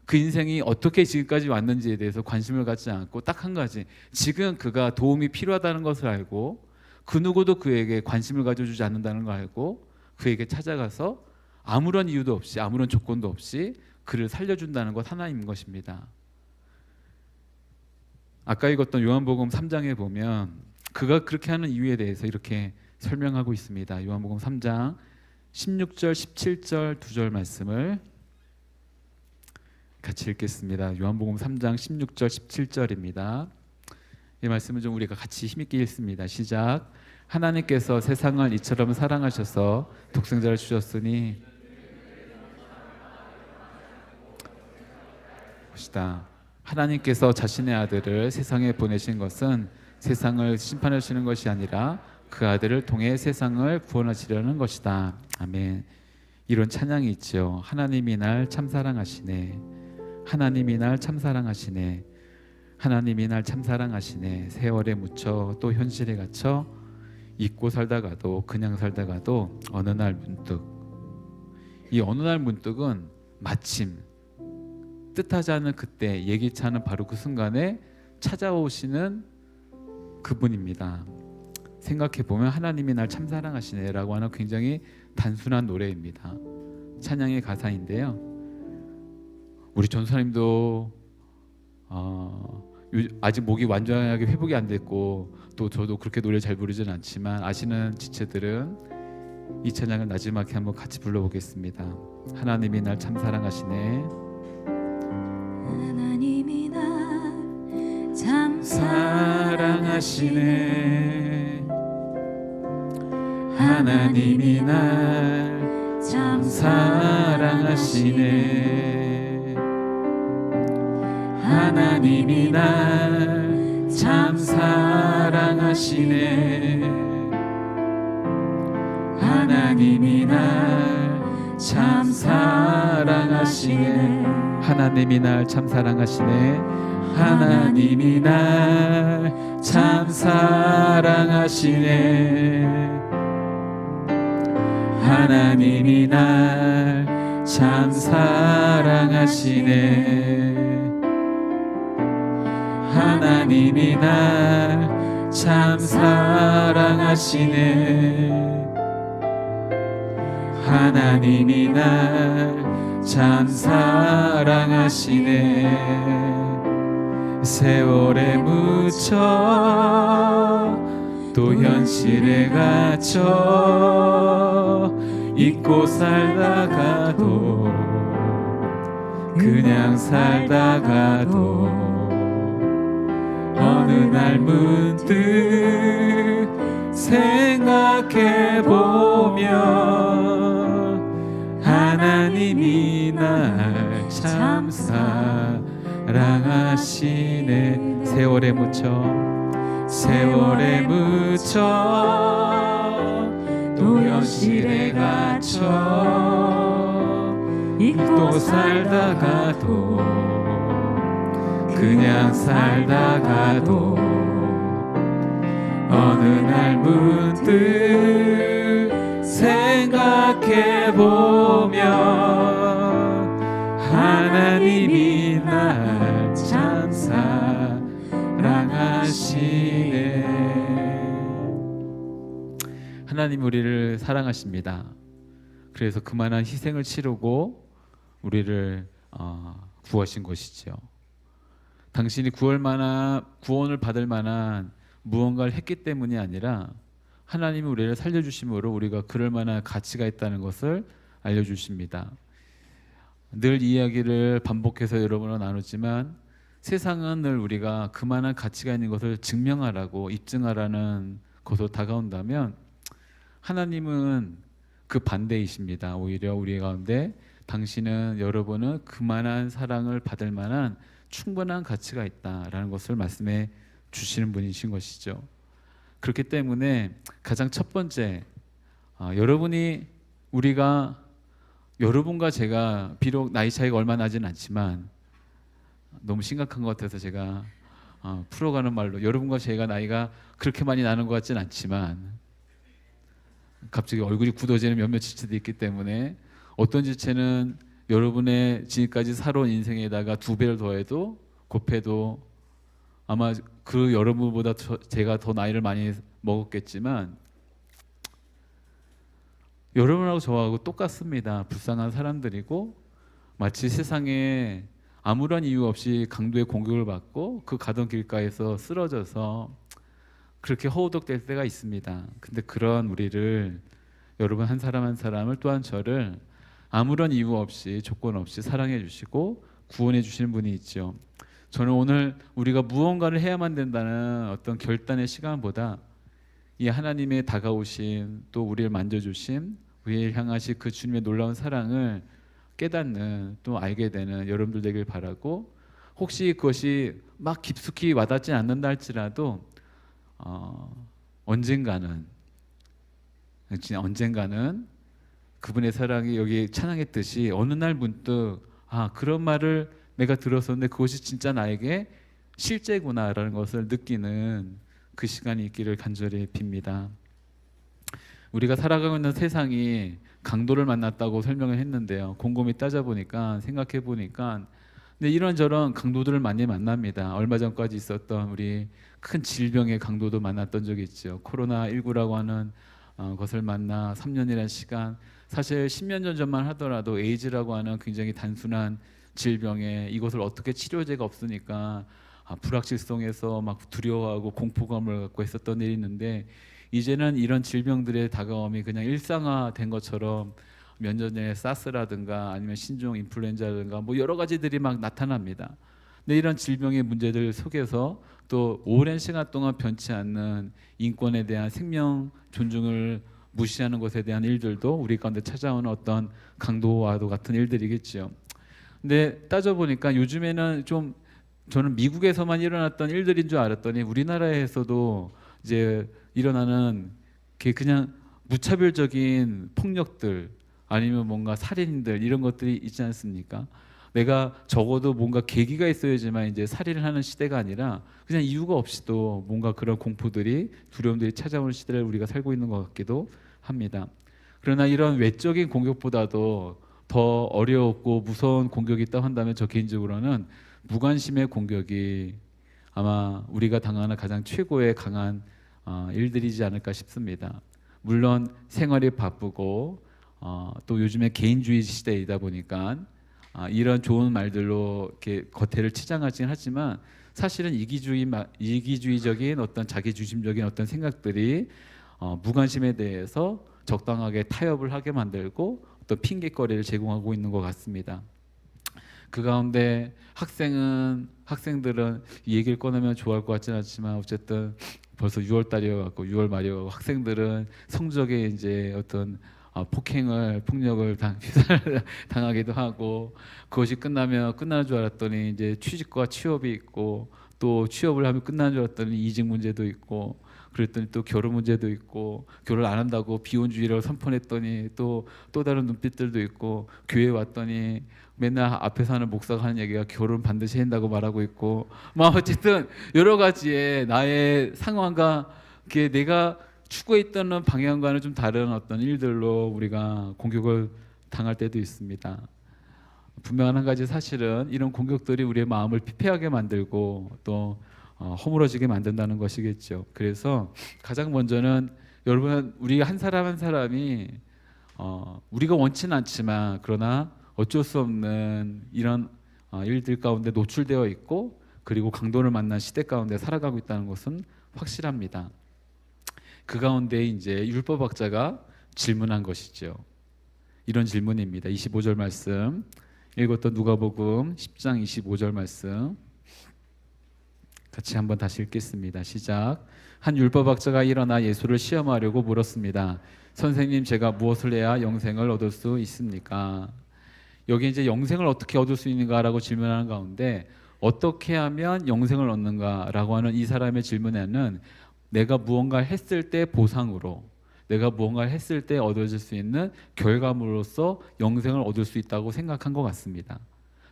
그 인생이 어떻게 지금까지 왔는지에 대해서 관심을 갖지 않고 딱 한 가지, 지금 그가 도움이 필요하다는 것을 알고 그 누구도 그에게 관심을 가져주지 않는다는 걸 알고 그에게 찾아가서 아무런 이유도 없이 아무런 조건도 없이 그를 살려준다는 것 하나인 것입니다. 아까 읽었던 요한복음 3장에 보면 그가 그렇게 하는 이유에 대해서 이렇게 설명하고 있습니다. 요한복음 3장 16절 17절 두 절 말씀을 같이 읽겠습니다. 요한복음 3장 16절 17절입니다. 이 말씀은 좀 우리가 같이 힘있게 읽습니다. 시작. 하나님께서 세상을 이처럼 사랑하셔서 독생자를 주셨으니 봅시다. 하나님께서 자신의 아들을 세상에 보내신 것은 세상을 심판하시는 것이 아니라 그 아들을 통해 세상을 구원하시려는 것이다. 아멘. 이런 찬양이 있죠. 하나님이 날 참 사랑하시네. 하나님이 날 참 사랑하시네. 하나님이 날 참 사랑하시네. 세월에 묻혀 또 현실에 갇혀 잊고 살다가도 그냥 살다가도 어느 날 문득, 이 어느 날 문득은 마침 뜻하지 않은 그때 예기치 않은 바로 그 순간에 찾아오시는 그분입니다. 생각해보면 하나님이 날 참 사랑하시네 라고 하는 굉장히 단순한 노래입니다. 찬양의 가사인데요, 우리 전사님도 아직 목이 완전하게 회복이 안 됐고 또 저도 그렇게 노래 잘 부르지는 않지만 아시는 지체들은 이 찬양을 나지막히 한번 같이 불러보겠습니다. 하나님이 날 참 사랑하시네. 하나님이 날 참 사랑하시네. 하나님이 날 참 사랑하시네. 하나님이 날 참 사랑하시네. 하나님이 날 참 사랑하시네. 하나님이 날 참 사랑하시네. 하나님이 날 참 사랑하시네. 하나님이 날 참 사랑하시네. 하나님이 날 참 사랑하시네. 하나님이 날 참 사랑하시네. 세월에 묻혀 또 현실에 갇혀 잊고 살다가도 그냥 살다가도 어느 날 문득 생각해보면 하나님이 날 참 사랑하시네. 세월에 묻혀 또 현실에 갇혀 잊고 살다가도 그냥 살다가도 어느 날 문득 생각해보면 하나님이 날 참 사랑하시네. 하나님 우리를 사랑하십니다. 그래서 그만한 희생을 치르고 우리를 구하신 것이죠. 당신이 구원을 받을 만한 무언가를 했기 때문이 아니라 하나님이 우리를 살려주심으로 우리가 그럴 만한 가치가 있다는 것을 알려주십니다. 늘 이야기를 반복해서 여러분과 나누지만 세상은 늘 우리가 그만한 가치가 있는 것을 증명하라고 입증하라는 것으로 다가온다면 하나님은 그 반대이십니다. 오히려 우리 가운데 당신은 여러분은 그만한 사랑을 받을 만한 충분한 가치가 있다라는 것을 말씀해 주시는 분이신 것이죠. 그렇기 때문에 가장 첫 번째 여러분과 제가 비록 나이 차이가 얼마 나진 않지만 너무 심각한 것 같아서 제가 풀어가는 말로 여러분과 제가 나이가 그렇게 많이 나는 것 같진 않지만 갑자기 얼굴이 굳어지는 몇몇 지체도 있기 때문에 어떤 지체는 여러분의 지금까지 살아온 인생에다가 2배를 더해도 곱해도 아마 그 여러분보다 제가 더 나이를 많이 먹었겠지만 여러분하고 저하고 똑같습니다. 불쌍한 사람들이고 마치 세상에 아무런 이유 없이 강도의 공격을 받고 그 가던 길가에서 쓰러져서 그렇게 허우덕될 때가 있습니다. 근데 그런 우리를 여러분 한 사람 한 사람을 또한 저를 아무런 이유 없이 조건 없이 사랑해 주시고 구원해 주시는 분이 있죠. 저는 오늘 우리가 무언가를 해야만 된다는 어떤 결단의 시간보다 이 하나님의 다가오심 또 우리를 만져주심 우리를 향하신 그 주님의 놀라운 사랑을 깨닫는 또 알게 되는 여러분들 되길 바라고 혹시 그것이 막 깊숙이 와닿지 않는다 할지라도 언젠가는 그분의 사랑이 여기 찬양했듯이 어느 날 문득 그런 말을 내가 들었었는데 그것이 진짜 나에게 실제구나라는 것을 느끼는 그 시간이 있기를 간절히 빕니다. 우리가 살아가고 있는 세상이 강도를 만났다고 설명을 했는데요. 곰곰이 따져보니까 생각해보니까 근데 이런저런 강도들을 많이 만납니다. 얼마 전까지 있었던 우리 큰 질병의 강도도 만났던 적이 있죠. 코로나19라고 하는 것을 만나 3년이라는 시간 사실 10년 전만 하더라도 에이즈라고 하는 굉장히 단순한 질병에 이것을 어떻게 치료제가 없으니까 불확실성에서 막 두려워하고 공포감을 갖고 했었던 일이 있는데 이제는 이런 질병들의 다가옴이 그냥 일상화된 것처럼 몇 년 전에 사스라든가 아니면 신종 인플루엔자라든가 뭐 여러 가지들이 막 나타납니다. 근데 이런 질병의 문제들 속에서 또 오랜 시간 동안 변치 않는 인권에 대한 생명 존중을 무시하는 것에 대한 일들도 우리 가운데 찾아오는 어떤 강도와도 같은 일들이겠죠. 근데 따져보니까 요즘에는 좀 저는 미국에서만 일어났던 일들인 줄 알았더니 우리나라에서도 이제 일어나는 그냥 무차별적인 폭력들 아니면 뭔가 살인들 이런 것들이 있지 않습니까? 내가 적어도 뭔가 계기가 있어야지만 이제 살인을 하는 시대가 아니라 그냥 이유가 없이도 뭔가 그런 공포들이 두려움들이 찾아오는 시대를 우리가 살고 있는 것 같기도 합니다. 그러나 이런 외적인 공격보다도 더 어려웠고 무서운 공격이 있다고 한다면 저 개인적으로는 무관심의 공격이 아마 우리가 당하는 가장 최고의 강한 일들이지 않을까 싶습니다. 물론 생활이 바쁘고 또 요즘에 개인주의 시대이다 보니까 이런 좋은 말들로 이렇게 겉에를 치장하긴 하지만 사실은 이기주의적인 어떤 자기중심적인 어떤 생각들이 무관심에 대해서 적당하게 타협을 하게 만들고 또 핑계거리를 제공하고 있는 것 같습니다. 그 가운데 학생들은 이 얘기를 꺼내면 좋아할 것 같지는 않지만 어쨌든 벌써 6월 달이어갖고 6월 말이어갖고 학생들은 성적에 이제 어떤 폭력을 당하기도 하고, 그것이 끝나는 줄 알았더니 이제 취직과 취업이 있고, 또 취업을 하면 끝나는 줄 알았더니 이직 문제도 있고, 그랬더니 또 결혼 문제도 있고, 결혼 안 한다고 비혼주의를 선포했더니 또 다른 눈빛들도 있고, 교회 왔더니 맨날 앞에서 하는 목사가 하는 얘기가 결혼 반드시 해야 한다고 말하고 있고, 막 어쨌든 여러 가지의 나의 상황과 내가 추구했던 방향과는 좀 다른 어떤 일들로 우리가 공격을 당할 때도 있습니다. 분명한 한 가지 사실은 이런 공격들이 우리의 마음을 피폐하게 만들고 또 허물어지게 만든다는 것이겠죠. 그래서 가장 먼저는 여러분, 우리 한 사람 한 사람이 우리가 원치는 않지만 그러나 어쩔 수 없는 이런 일들 가운데 노출되어 있고, 그리고 강도를 만난 시대 가운데 살아가고 있다는 것은 확실합니다. 그 가운데 이제 율법학자가 질문한 것이죠. 이런 질문입니다. 25절 말씀 읽었던 누가복음 10장 25절 말씀 같이 한번 다시 읽겠습니다. 시작. 한 율법학자가 일어나 예수를 시험하려고 물었습니다. 선생님, 제가 무엇을 해야 영생을 얻을 수 있습니까? 여기 이제 영생을 어떻게 얻을 수 있는가라고 질문하는 가운데 어떻게 하면 영생을 얻는가라고 하는 이 사람의 질문에는 내가 무언가를 했을 때 보상으로, 내가 무언가를 했을 때 얻어질 수 있는 결과물로서 영생을 얻을 수 있다고 생각한 것 같습니다.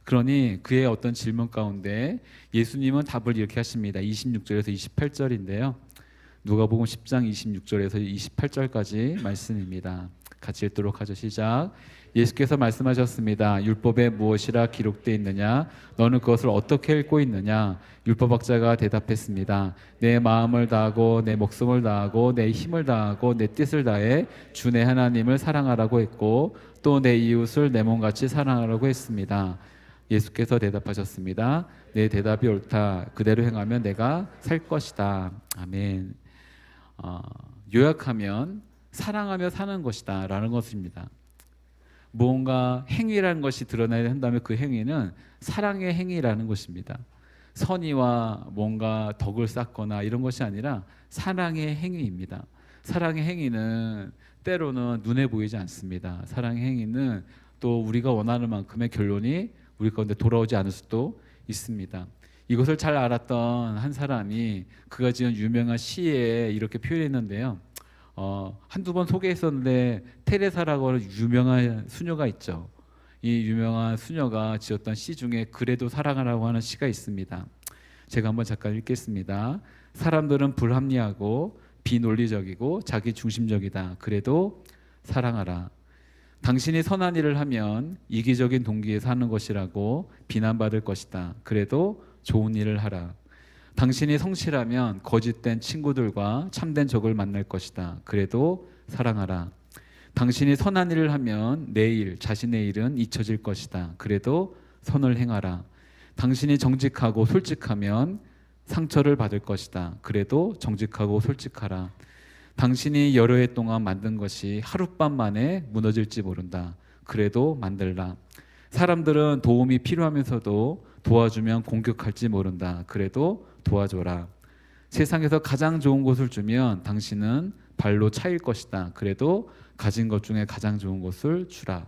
그러니 그의 어떤 질문 가운데 예수님은 답을 이렇게 하십니다. 26절에서 28절인데요. 누가복음 10장 26절에서 28절까지 말씀입니다. 같이 읽도록 하죠. 시작. 예수께서 말씀하셨습니다. 율법에 무엇이라 기록되어 있느냐? 너는 그것을 어떻게 읽고 있느냐? 율법학자가 대답했습니다. 내 마음을 다하고 내 목숨을 다하고 내 힘을 다하고 내 뜻을 다해 주 내 하나님을 사랑하라고 했고 또 내 이웃을 내 몸같이 사랑하라고 했습니다. 예수께서 대답하셨습니다. 내 대답이 옳다. 그대로 행하면 내가 살 것이다. 아멘. 요약하면 사랑하며 사는 것이다 라는 것입니다. 무언가 행위라는 것이 드러나야 한다면 그 행위는 사랑의 행위라는 것입니다. 선의와 뭔가 덕을 쌓거나 이런 것이 아니라 사랑의 행위입니다. 사랑의 행위는 때로는 눈에 보이지 않습니다. 사랑의 행위는 또 우리가 원하는 만큼의 결론이 우리 가운데 돌아오지 않을 수도 있습니다. 이것을 잘 알았던 한 사람이 그가 지은 유명한 시에 이렇게 표현했는데요. 한두 번 소개했었는데 테레사라고 하는 유명한 수녀가 있죠. 이 유명한 수녀가 지었던 시 중에 그래도 사랑하라고 하는 시가 있습니다. 제가 한번 잠깐 읽겠습니다. 사람들은 불합리하고 비논리적이고 자기중심적이다. 그래도 사랑하라. 당신이 선한 일을 하면 이기적인 동기에 사는 것이라고 비난받을 것이다. 그래도 좋은 일을 하라. 당신이 성실하면 거짓된 친구들과 참된 적을 만날 것이다. 그래도 사랑하라. 당신이 선한 일을 하면 내일 자신의 일은 잊혀질 것이다. 그래도 선을 행하라. 당신이 정직하고 솔직하면 상처를 받을 것이다. 그래도 정직하고 솔직하라. 당신이 여러 해 동안 만든 것이 하룻밤 만에 무너질지 모른다. 그래도 만들라. 사람들은 도움이 필요하면서도 도와주면 공격할지 모른다. 그래도 도와줘라. 세상에서 가장 좋은 것을 주면 당신은 발로 차일 것이다. 그래도 가진 것 중에 가장 좋은 것을 주라.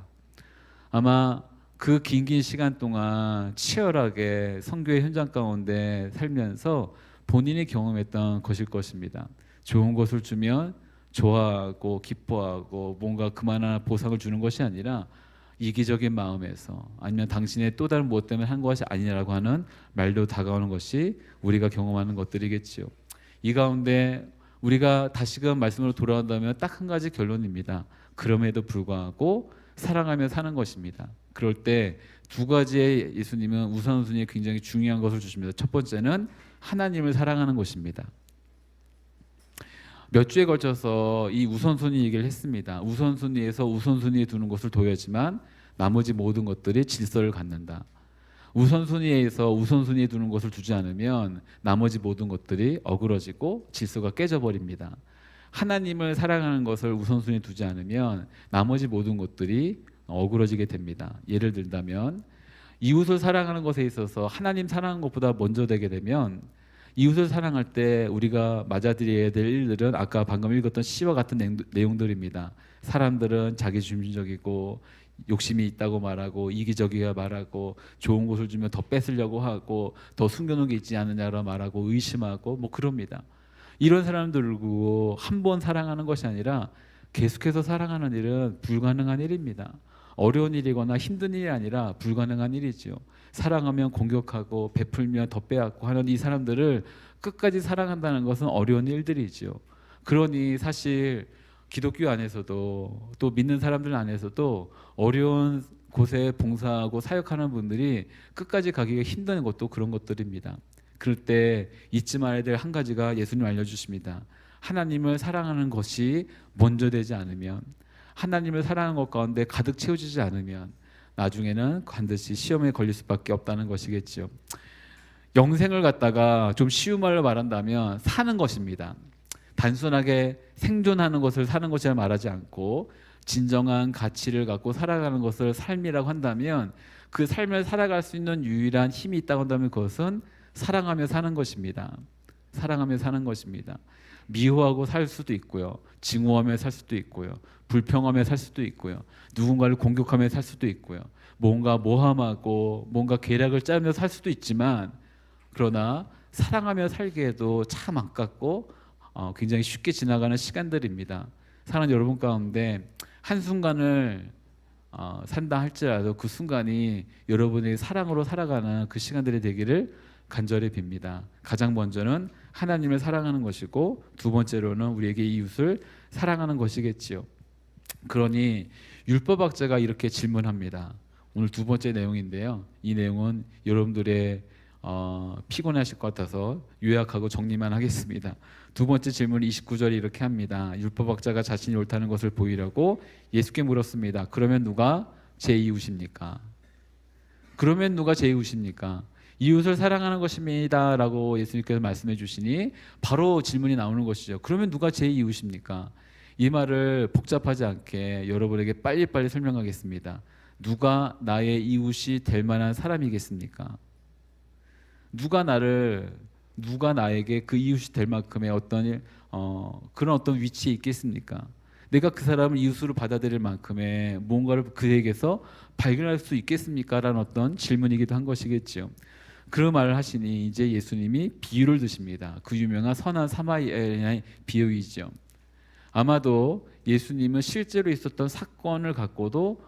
아마 그 긴 시간 동안 치열하게 선교의 현장 가운데 살면서 본인이 경험했던 것일 것입니다. 좋은 것을 주면 좋아하고 기뻐하고 뭔가 그만한 보상을 주는 것이 아니라 이기적인 마음에서, 아니면 당신의 또 다른 무엇 때문에 한 것이 아니라고 하는 말도 다가오는 것이 우리가 경험하는 것들이겠지요. 이 가운데 우리가 다시금 말씀으로 돌아온다면 딱 한 가지 결론입니다. 그럼에도 불구하고 사랑하며 사는 것입니다. 그럴 때 두 가지의 예수님은 우선순위에 굉장히 중요한 것을 주십니다. 첫 번째는 하나님을 사랑하는 것입니다. 몇 주에 걸쳐서 이 우선순위 얘기를 했습니다. 우선순위에서 우선순위에 두는 것을 둬야지만 나머지 모든 것들이 질서를 갖는다. 우선순위에서 우선순위에 두는 것을 두지 않으면 나머지 모든 것들이 어그러지고 질서가 깨져버립니다. 하나님을 사랑하는 것을 우선순위에 두지 않으면 나머지 모든 것들이 어그러지게 됩니다. 예를 들자면 이웃을 사랑하는 것에 있어서 하나님 사랑하는 것보다 먼저 되게 되면 이웃을 사랑할 때 우리가 맞아들여야 될 일들은 아까 방금 읽었던 시와 같은 내용들입니다. 사람들은 자기중심적이고 욕심이 있다고 말하고 이기적이야 말하고 좋은 것을 주면 더 뺏으려고 하고 더 숨겨놓은 게 있지 않느냐라 말하고 의심하고 뭐 그럽니다. 이런 사람들고 한 번 사랑하는 것이 아니라 계속해서 사랑하는 일은 불가능한 일입니다. 어려운 일이거나 힘든 일이 아니라 불가능한 일이죠. 사랑하면 공격하고 베풀면 더 빼앗고 하는 이 사람들을 끝까지 사랑한다는 것은 어려운 일들이죠. 그러니 사실 기독교 안에서도 또 믿는 사람들 안에서도 어려운 곳에 봉사하고 사역하는 분들이 끝까지 가기가 힘든 것도 그런 것들입니다. 그럴 때 잊지 말아야 될 한 가지가 예수님 알려주십니다. 하나님을 사랑하는 것이 먼저 되지 않으면, 하나님을 사랑하는 것 가운데 가득 채워지지 않으면 나중에는 반드시 시험에 걸릴 수밖에 없다는 것이겠죠. 영생을 갖다가 좀 쉬운 말로 말한다면 사는 것입니다. 단순하게 생존하는 것을 사는 것이라 말하지 않고 진정한 가치를 갖고 살아가는 것을 삶이라고 한다면 그 삶을 살아갈 수 있는 유일한 힘이 있다고 한다면 그것은 사랑하며 사는 것입니다. 사랑하며 사는 것입니다. 미워하고 살 수도 있고요. 증오하며 살 수도 있고요. 불평하며 살 수도 있고요. 누군가를 공격하며 살 수도 있고요. 뭔가 모함하고 뭔가 계략을 짜며 살 수도 있지만 그러나 사랑하며 살기에도 참 아깝고 굉장히 쉽게 지나가는 시간들입니다. 사랑하는 여러분 가운데 한순간을 산다 할지라도 그 순간이 여러분의 사랑으로 살아가는 그 시간들이 되기를 간절히 빕니다. 가장 먼저는 하나님을 사랑하는 것이고 두 번째로는 우리에게 이웃을 사랑하는 것이겠지요. 그러니 율법학자가 이렇게 질문합니다. 오늘 두 번째 내용인데요. 이 내용은 여러분들의 피곤하실 것 같아서 요약하고 정리만 하겠습니다. 두 번째 질문 29절이 이렇게 합니다. 율법학자가 자신이 옳다는 것을 보이려고 예수께 물었습니다. 그러면 누가 제 이웃입니까? 그러면 누가 제 이웃입니까? 이웃을 사랑하는 것입니다 라고 예수님께서 말씀해 주시니 바로 질문이 나오는 것이죠. 그러면 누가 제 이웃입니까? 이 말을 복잡하지 않게 여러분에게 빨리빨리 설명하겠습니다. 누가 나의 이웃이 될 만한 사람이겠습니까? 누가 나에게 그 이웃이 될 만큼의 그런 어떤 위치에 있겠습니까? 내가 그 사람을 이웃으로 받아들일 만큼의 뭔가를 그에게서 발견할 수 있겠습니까? 라는 어떤 질문이기도 한 것이겠죠. 그런 말을 하시니 이제 예수님이 비유를 드십니다. 그 유명한 선한 사마리아인의 비유이죠. 아마도 예수님은 실제로 있었던 사건을 갖고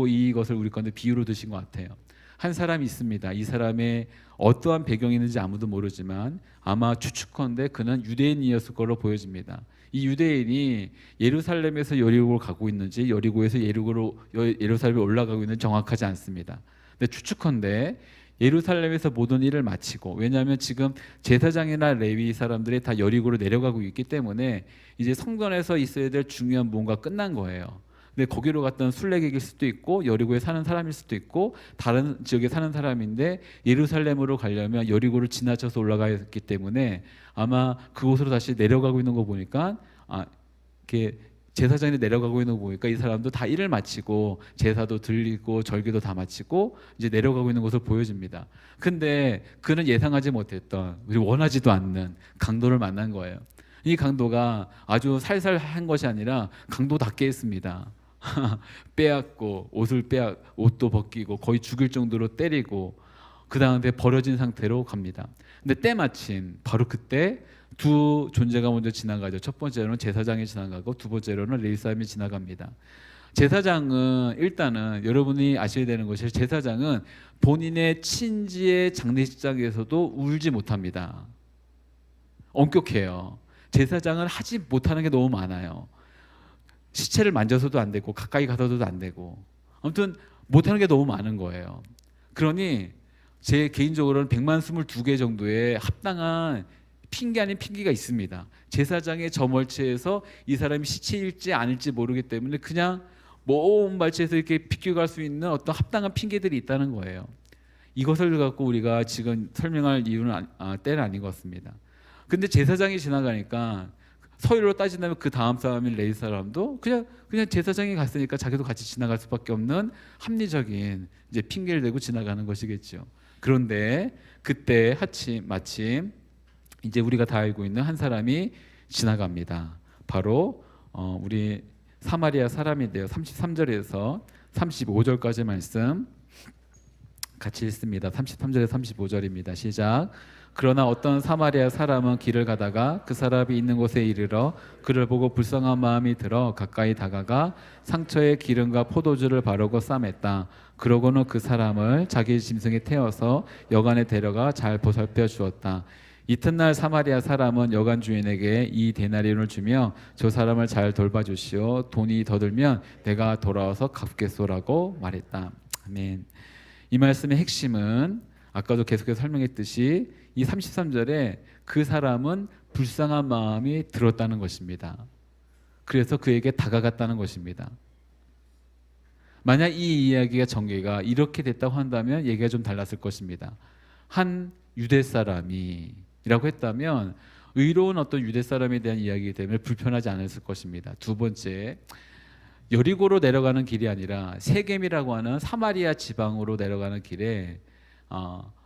이것을 우리 가운데 비유로 드신 것 같아요. 한 사람이 있습니다. 이 사람의 어떠한 배경이 있는지 아무도 모르지만 아마 추측컨대 그는 유대인이었을 걸로 보여집니다. 이 유대인이 예루살렘에서 여리고를 가고 있는지 여리고에서 예루살렘에 올라가고 있는지 정확하지 않습니다. 근데 추측컨대 예루살렘에서 모든 일을 마치고, 왜냐하면 지금 제사장이나 레위 사람들이 다 여리고로 내려가고 있기 때문에 이제 성전에서 있어야 될 중요한 뭔가 끝난 거예요. 근데 거기로 갔던 순례객일 수도 있고 여리고에 사는 사람일 수도 있고 다른 지역에 사는 사람인데 예루살렘으로 가려면 여리고를 지나쳐서 올라가야 했기 때문에 아마 그곳으로 다시 내려가고 있는 거 보니까 이렇게 제사장이 내려가고 있는 거 보니까 이 사람도 다 일을 마치고 제사도 드리고 절기도 다 마치고 이제 내려가고 있는 것을 보여줍니다. 근데 그는 예상하지 못했던, 우리 원하지도 않는 강도를 만난 거예요. 이 강도가 아주 살살한 것이 아니라 강도답게 했습니다. 빼앗고 옷도 벗기고 거의 죽일 정도로 때리고 그 다음에 버려진 상태로 갑니다. 근데 때마침 바로 그때 두 존재가 먼저 지나가죠. 첫 번째로는 제사장이 지나가고 두 번째로는 레위 사람이 지나갑니다. 제사장은 일단은 여러분이 아셔야 되는 것이, 제사장은 본인의 친지의 장례식장에서도 울지 못합니다. 엄격해요. 제사장은 하지 못하는 게 너무 많아요. 시체를 만져서도 안 되고 가까이 가서도 안 되고 아무튼 못하는 게 너무 많은 거예요. 그러니 제 개인적으로는 122개 정도의 합당한 핑계 아닌 핑계가 있습니다. 제사장의 저멀치에서 이 사람이 시체일지 아닐지 모르기 때문에 그냥 먼 발치에서 이렇게 비껴갈 수 있는 어떤 합당한 핑계들이 있다는 거예요. 이것을 갖고 우리가 지금 설명할 이유는 때는 아닌 것 같습니다. 근데 제사장이 지나가니까 서유로 따진다면 그 다음 사람인 레위 사람도 그냥 제사장이 갔으니까 자기도 같이 지나갈 수밖에 없는 합리적인 이제 핑계를 대고 지나가는 것이겠죠. 그런데 그때 마침 이제 우리가 다 알고 있는 한 사람이 지나갑니다. 바로 우리 사마리아 사람인데요. 33절에서 35절까지 말씀 같이 읽습니다. 33절에서 35절입니다. 시작. 그러나 어떤 사마리아 사람은 길을 가다가 그 사람이 있는 곳에 이르러 그를 보고 불쌍한 마음이 들어 가까이 다가가 상처에 기름과 포도주를 바르고 싸맸다. 그러고는 그 사람을 자기 짐승에 태워서 여관에 데려가 잘 보살펴 주었다. 이튿날 사마리아 사람은 여관 주인에게 이 데나리온을 주며 저 사람을 잘 돌봐주시오. 돈이 더 들면 내가 돌아와서 갚겠소라고 말했다. 아멘. 이 말씀의 핵심은 아까도 계속해서 설명했듯이 이 33절에 그 사람은 불쌍한 마음이 들었다는 것입니다. 그래서 그에게 다가갔다는 것입니다. 만약 이 이야기가 전개가 이렇게 됐다고 한다면 얘기가 좀 달랐을 것입니다. 한 유대 사람이라고 했다면 의로운 어떤 유대 사람에 대한 이야기이기 때문에 불편하지 않았을 것입니다. 두 번째, 여리고로 내려가는 길이 아니라 세겜이라고 하는 사마리아 지방으로 내려가는 길에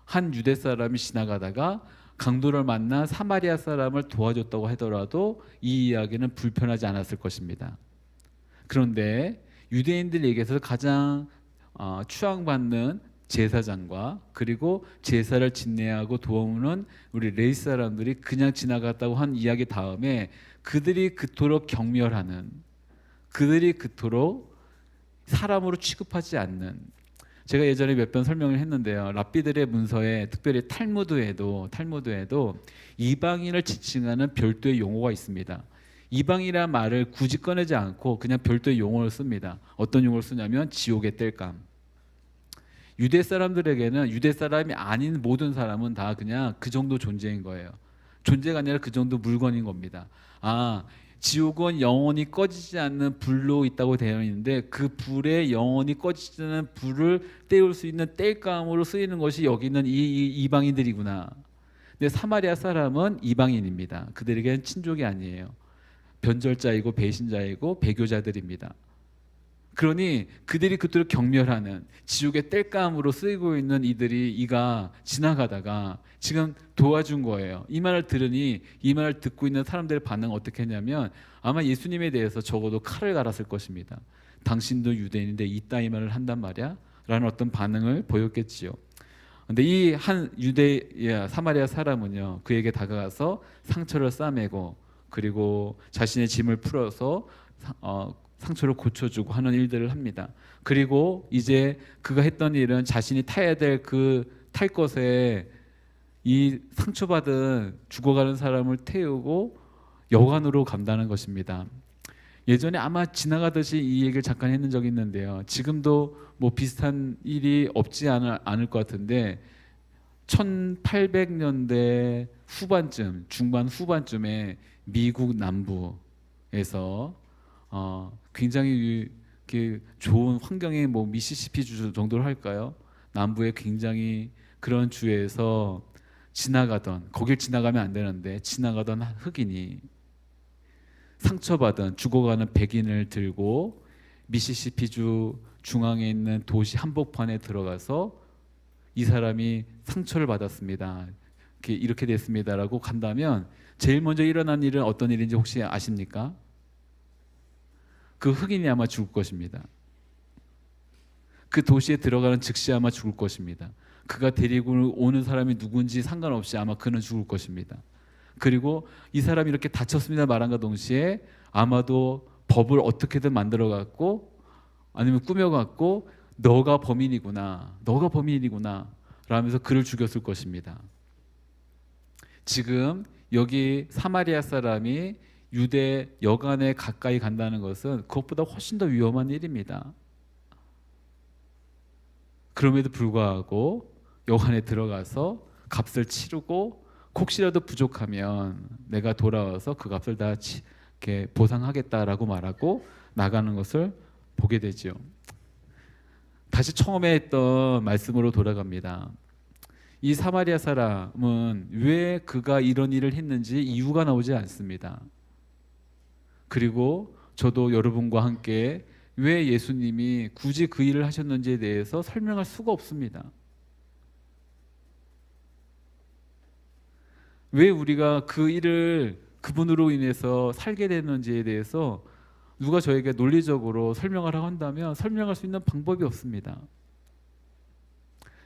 한 유대 사람이 지나가다가 강도를 만나 사마리아 사람을 도와줬다고 하더라도 이 이야기는 불편하지 않았을 것입니다. 그런데 유대인들에게서 가장 추앙받는 제사장과 그리고 제사를 진례하고 도우는 우리 레위 사람들이 그냥 지나갔다고 한 이야기 다음에 그들이 그토록 경멸하는, 그들이 그토록 사람으로 취급하지 않는, 제가 예전에 몇 번 설명을 했는데요. 랍비들의 문서에 특별히 탈무드에도 이방인을 지칭하는 별도의 용어가 있습니다. 이방이라는 말을 굳이 꺼내지 않고 그냥 별도의 용어를 씁니다. 어떤 용어를 쓰냐면 지옥의 땔감. 유대 사람들에게는 유대 사람이 아닌 모든 사람은 다 그냥 그 정도 존재인 거예요. 존재가 아니라 그 정도 물건인 겁니다. 지옥은 영원히 꺼지지 않는 불로 있다고 되어 있는데 그 불에 영원히 꺼지지 않는 불을 때울 수 있는 땔감으로 쓰이는 것이 여기 있는 이 이방인들이구나. 근데 사마리아 사람은 이방인입니다. 그들에게는 친족이 아니에요. 변절자이고 배신자이고 배교자들입니다. 그러니 그들이 그토록 경멸하는 지옥의 땔감으로 쓰이고 있는 이가 지나가다가 지금 도와준 거예요. 이 말을 들으니 이 말을 듣고 있는 사람들의 반응은 어떻게 했냐면 아마 예수님에 대해서 적어도 칼을 갈았을 것입니다. 당신도 유대인인데 이따 이 말을 한단 말이야? 라는 어떤 반응을 보였겠지요. 근데 이 한 사마리아 사람은요, 그에게 다가가서 상처를 싸매고 그리고 자신의 짐을 풀어서 상처를 고쳐주고 하는 일들을 합니다. 그리고 이제 그가 했던 일은 자신이 타야 될 탈 것에 이 상처받은 죽어가는 사람을 태우고 여관으로 간다는 것입니다. 예전에 아마 지나가듯이 이 얘기를 잠깐 했는 적이 있는데요. 지금도 뭐 비슷한 일이 없지 않을 것 같은데 1800년대 후반쯤, 중반 후반쯤에 미국 남부에서 굉장히 좋은 환경의 뭐 미시시피 주 정도로 할까요? 남부에 굉장히 그런 주에서 거길 지나가면 안 되는데 지나가던 흑인이 상처받은 죽어가는 백인을 들고 미시시피주 중앙에 있는 도시 한복판에 들어가서 이 사람이 상처를 받았습니다. 이렇게 됐습니다라고 간다면 제일 먼저 일어난 일은 어떤 일인지 혹시 아십니까? 그 흑인이 아마 죽을 것입니다. 그 도시에 들어가는 즉시 아마 죽을 것입니다. 그가 데리고 오는 사람이 누군지 상관없이 아마 그는 죽을 것입니다. 그리고 이 사람이 이렇게 다쳤습니다 말한과 동시에 아마도 법을 어떻게든 만들어갖고 아니면 꾸며갖고 너가 범인이구나 라면서 그를 죽였을 것입니다. 지금 여기 사마리아 사람이 유대 여관에 가까이 간다는 것은 그것보다 훨씬 더 위험한 일입니다. 그럼에도 불구하고 여관에 들어가서 값을 치르고 혹시라도 부족하면 내가 돌아와서 그 값을 다 이렇게 보상하겠다라고 말하고 나가는 것을 보게 되죠. 다시 처음에 했던 말씀으로 돌아갑니다. 이 사마리아 사람은 왜 그가 이런 일을 했는지 이유가 나오지 않습니다. 그리고 저도 여러분과 함께 왜 예수님이 굳이 그 일을 하셨는지에 대해서 설명할 수가 없습니다. 왜 우리가 그 일을 그분으로 인해서 살게 됐는지에 대해서 누가 저에게 논리적으로 설명을 하고 한다면 설명할 수 있는 방법이 없습니다.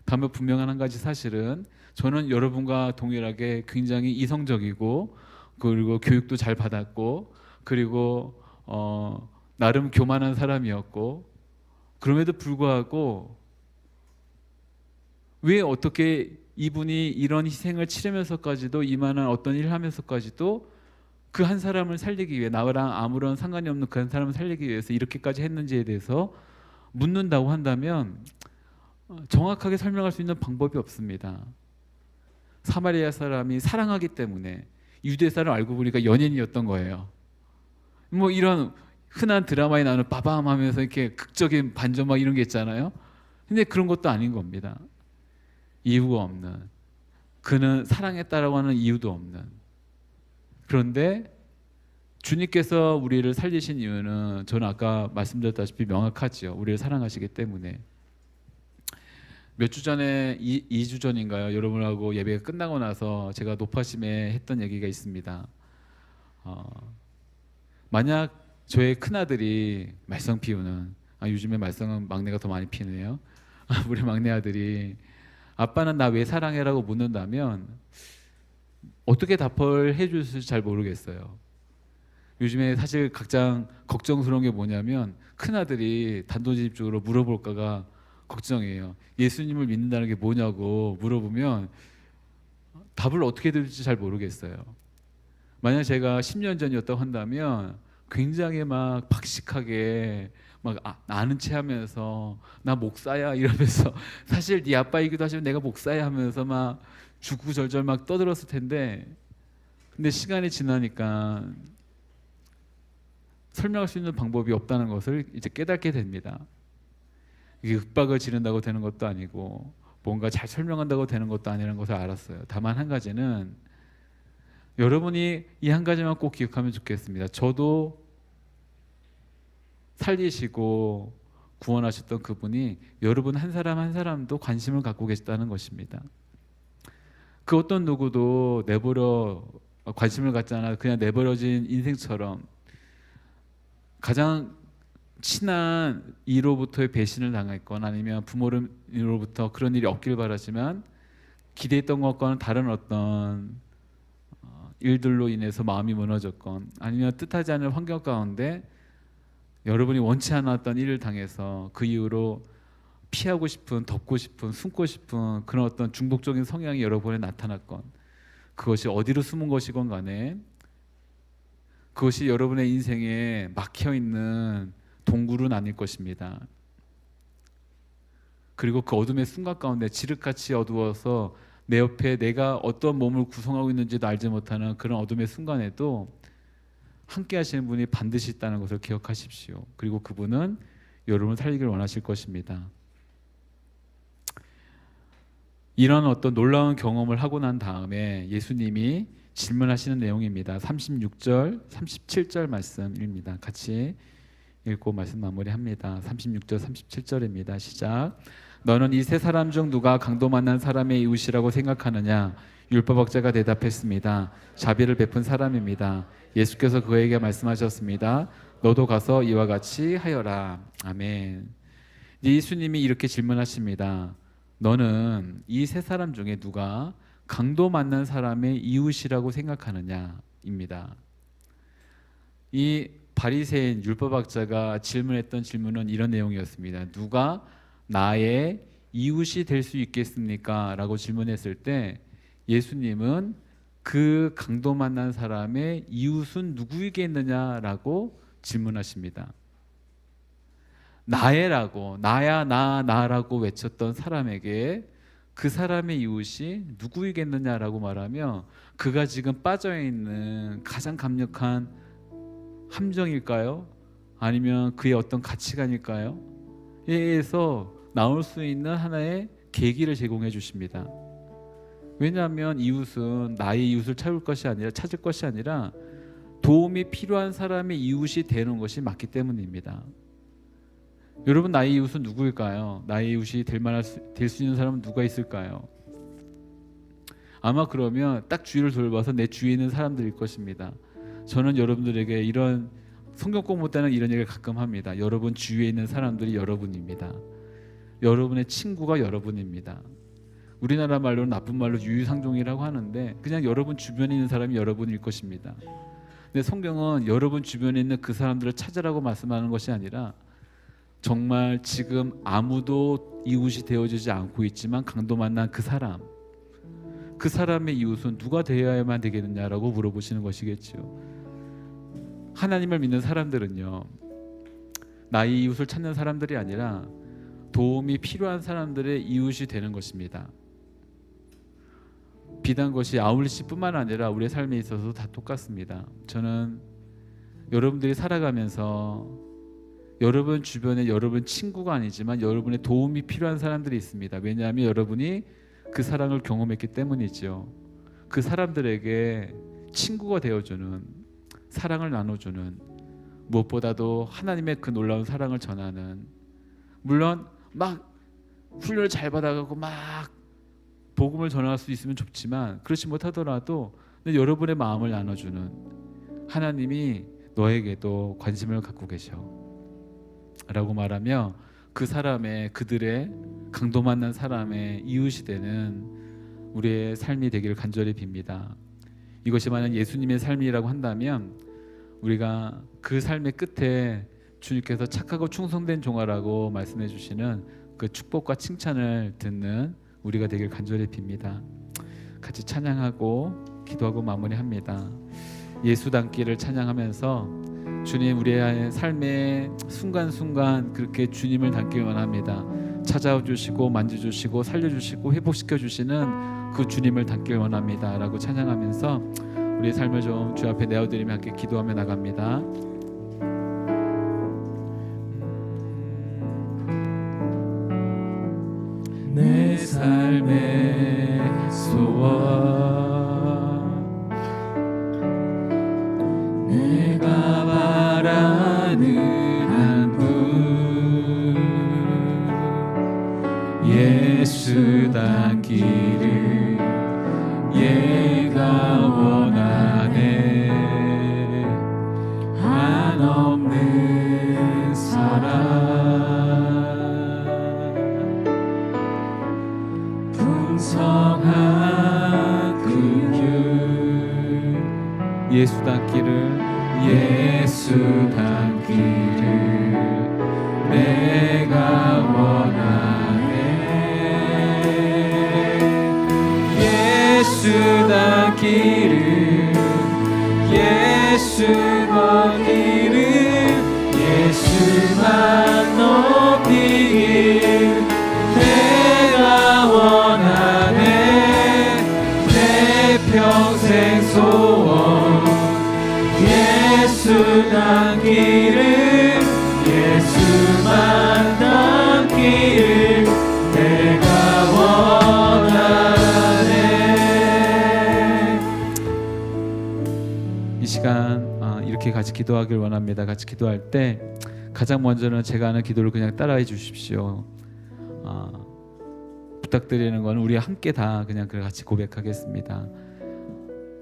다만 분명한 한 가지 사실은 저는 여러분과 동일하게 굉장히 이성적이고 그리고 교육도 잘 받았고 그리고 나름 교만한 사람이었고 그럼에도 불구하고 왜 어떻게 이분이 이런 희생을 치르면서까지도 이만한 어떤 일을 하면서까지도 그 한 사람을 살리기 위해 나랑 아무런 상관이 없는 그 한 사람을 살리기 위해서 이렇게까지 했는지에 대해서 묻는다고 한다면 정확하게 설명할 수 있는 방법이 없습니다. 사마리아 사람이 사랑하기 때문에 유대 사람 알고 보니까 연인이었던 거예요. 뭐 이런 흔한 드라마에 나오는 빠밤 하면서 이렇게 극적인 반전 막 이런 게 있잖아요. 근데 그런 것도 아닌 겁니다. 이유가 없는, 그는 사랑했다라고 하는 이유도 없는. 그런데 주님께서 우리를 살리신 이유는 저는 아까 말씀드렸다시피 명확하지요. 우리를 사랑하시기 때문에. 몇 주 전에 2주 전인가요? 여러분하고 예배가 끝나고 나서 제가 노파심에 했던 얘기가 있습니다. 만약 저의 큰아들이 말썽 피우는, 요즘에 말썽은 막내가 더 많이 피우네요. 우리 막내 아들이 아빠는 나 왜 사랑해라고 묻는다면 어떻게 답을 해줄 수 잘 모르겠어요. 요즘에 사실 가장 걱정스러운 게 뭐냐면 큰아들이 단도직입적으로 물어볼까가 걱정이에요. 예수님을 믿는다는 게 뭐냐고 물어보면 답을 어떻게 들을지 잘 모르겠어요. 만약 제가 10년 전이었다고 한다면 굉장히 막 박식하게 막 아는 체 하면서 나 목사야 이러면서 사실 네 아빠이기도 하지만 내가 목사야 하면서 막 주구절절 막 떠들었을 텐데 근데 시간이 지나니까 설명할 수 있는 방법이 없다는 것을 이제 깨닫게 됩니다. 이게 윽박을 지른다고 되는 것도 아니고 뭔가 잘 설명한다고 되는 것도 아니라는 것을 알았어요. 다만 한 가지는 여러분이 이 한 가지만 꼭 기억하면 좋겠습니다. 저도 살리시고 구원하셨던 그분이 여러분 한 사람 한 사람도 관심을 갖고 계시다는 것입니다. 그 어떤 누구도 내버려 관심을 갖지 않아 그냥 내버려진 인생처럼 가장 친한 이로부터의 배신을 당했건 아니면 부모로부터 그런 일이 없길 바라지만 기대했던 것과는 다른 어떤 일들로 인해서 마음이 무너졌건 아니면 뜻하지 않은 환경 가운데 여러분이 원치 않았던 일을 당해서 그 이후로 피하고 싶은, 덮고 싶은, 숨고 싶은 그런 어떤 중독적인 성향이 여러분에 나타났건 그것이 어디로 숨은 것이건 간에 그것이 여러분의 인생에 막혀있는 동굴은 아닐 것입니다. 그리고 그 어둠의 순간 가운데 지륵같이 어두워서 내 옆에 내가 어떤 몸을 구성하고 있는지도 알지 못하는 그런 어둠의 순간에도 함께 하시는 분이 반드시 있다는 것을 기억하십시오. 그리고 그분은 여러분을 살리기를 원하실 것입니다. 이런 어떤 놀라운 경험을 하고 난 다음에 예수님이 질문하시는 내용입니다. 36절, 37절 말씀입니다. 같이 읽고 말씀 마무리합니다. 36절, 37절입니다. 시작. 너는 이 세 사람 중 누가 강도 만난 사람의 이웃이라고 생각하느냐? 율법학자가 대답했습니다. 자비를 베푼 사람입니다. 예수께서 그에게 말씀하셨습니다. 너도 가서 이와 같이 하여라. 아멘. 예수님이 이렇게 질문하십니다. 너는 이 세 사람 중에 누가 강도 만난 사람의 이웃이라고 생각하느냐입니다. 이 바리새인 율법학자가 질문했던 질문은 이런 내용이었습니다. 누가 나의 이웃이 될 수 있겠습니까? 라고 질문했을 때 예수님은 그 강도 만난 사람의 이웃은 누구이겠느냐라고 질문하십니다. 나의라고 나야 나라고 외쳤던 사람에게 그 사람의 이웃이 누구이겠느냐라고 말하며 그가 지금 빠져있는 가장 강력한 함정일까요? 아니면 그의 어떤 가치관일까요? 에서 나올 수 있는 하나의 계기를 제공해 주십니다. 왜냐하면 이웃은 나의 이웃을 찾을 것이 아니라 도움이 필요한 사람의 이웃이 되는 것이 맞기 때문입니다. 여러분, 나의 이웃은 누구일까요? 나의 이웃이 될 수 있는 사람은 누가 있을까요? 아마 그러면 딱 주위를 돌봐서 내 주위에 있는 사람들일 것입니다. 저는 여러분들에게 이런 성경 공부 때는 이런 얘기를 가끔 합니다. 여러분 주위에 있는 사람들이 여러분입니다. 여러분의 친구가 여러분입니다. 우리나라 말로는 나쁜 말로 유유상종이라고 하는데 그냥 여러분 주변에 있는 사람이 여러분일 것입니다. 근데 성경은 여러분 주변에 있는 그 사람들을 찾으라고 말씀하는 것이 아니라 정말 지금 아무도 이웃이 되어주지 않고 있지만 강도 만난 그 사람의 이웃은 누가 되어야만 되겠느냐라고 물어보시는 것이겠죠. 하나님을 믿는 사람들은요, 나의 이웃을 찾는 사람들이 아니라 도움이 필요한 사람들의 이웃이 되는 것입니다. 비단 것이 아울리시뿐만 아니라 우리의 삶에 있어서 다 똑같습니다. 저는 여러분들이 살아가면서 여러분 주변에 여러분 친구가 아니지만 여러분의 도움이 필요한 사람들이 있습니다. 왜냐하면 여러분이 그 사랑을 경험했기 때문이죠. 그 사람들에게 친구가 되어주는, 사랑을 나눠주는, 무엇보다도 하나님의 그 놀라운 사랑을 전하는, 물론 막 훈련을 잘 받아가고 막 복음을 전할 수 있으면 좋지만 그렇지 못하더라도 여러분의 마음을 나눠주는 하나님이 너에게도 관심을 갖고 계셔 라고 말하며 그들의 강도 만난 사람의 이웃이 되는 우리의 삶이 되기를 간절히 빕니다. 이것이 만약 예수님의 삶이라고 한다면 우리가 그 삶의 끝에 주님께서 착하고 충성된 종아라고 말씀해 주시는 그 축복과 칭찬을 듣는 우리가 되길 간절히 빕니다. 같이 찬양하고 기도하고 마무리합니다. 예수 닮기를 찬양하면서 주님, 우리의 삶의 순간순간 그렇게 주님을 닮기를 원합니다. 찾아와 주시고 만져주시고 살려주시고 회복시켜 주시는 그 주님을 닮기를 원합니다 라고 찬양하면서 우리의 삶을 좀 주 앞에 내어드리며 함께 기도하며 나갑니다. 내 삶의 소원, 내가 바라는 한 분, 예수 닮기를 얘가 원하네. 한없는 사랑, 풍성한 긍휼, 예수 닮기를 내가 원하네. 예수 닮기를 예수만 높이길 내가 원하네. 내 평생 소원, 예수 닮기를 예수만 닮기를 내가 원하네. 이 시간 이렇게 같이 기도하길 원합니다. 같이 기도할 때 가장 먼저는 제가 하는 기도를 그냥 따라해 주십시오. 부탁드리는 건 우리 함께 다 그냥 같이 고백하겠습니다.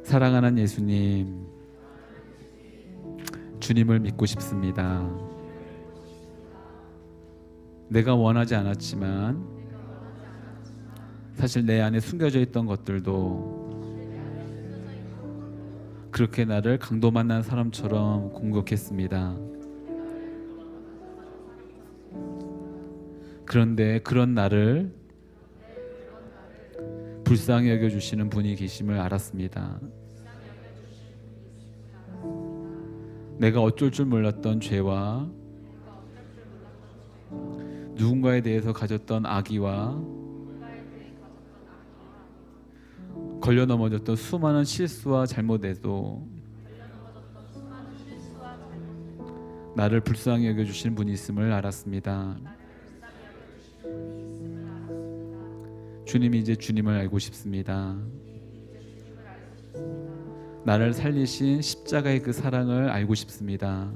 사랑하는 예수님, 주님을 믿고 싶습니다. 내가 원하지 않았지만 사실 내 안에 숨겨져 있던 것들도 그렇게 나를 강도 만난 사람처럼 공격했습니다. 그런데 그런 나를 불쌍히 여겨주시는 분이 계심을 알았습니다. 내가 어쩔 줄 몰랐던 죄와 누군가에 대해서 가졌던 악의와 걸려 넘어졌던 수많은 실수와 잘못에도 나를 불쌍히 여겨주시는 분이 있음을 알았습니다. 주님이 이제 주님을 알고 싶습니다. 나를 살리신 십자가의 그 사랑을 알고 싶습니다.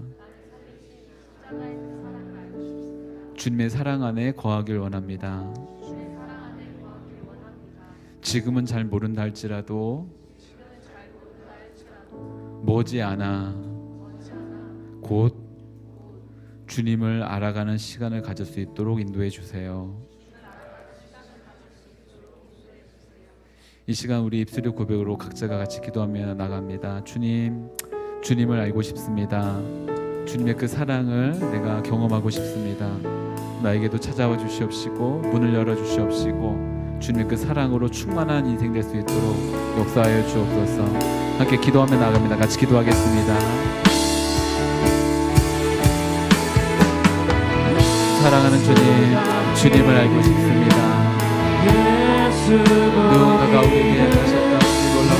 주님의 사랑 안에 거하길 원합니다. 지금은 잘 모른다 할지라도 머지않아 곧 주님을 알아가는 시간을 가질 수 있도록 인도해 주세요. 이 시간 우리 입술의 고백으로 각자가 같이 기도하며 나갑니다. 주님, 주님을 알고 싶습니다. 주님의 그 사랑을 내가 경험하고 싶습니다. 나에게도 찾아와 주시옵시고 문을 열어 주시옵시고 주님의 그 사랑으로 충만한 인생 될 수 있도록 역사하여 주옵소서. 함께 기도하며 나갑니다. 같이 기도하겠습니다. 사랑하는 주님, 주님을 알고 싶습니다. 누군가가 우리에게 하셨다 놀라운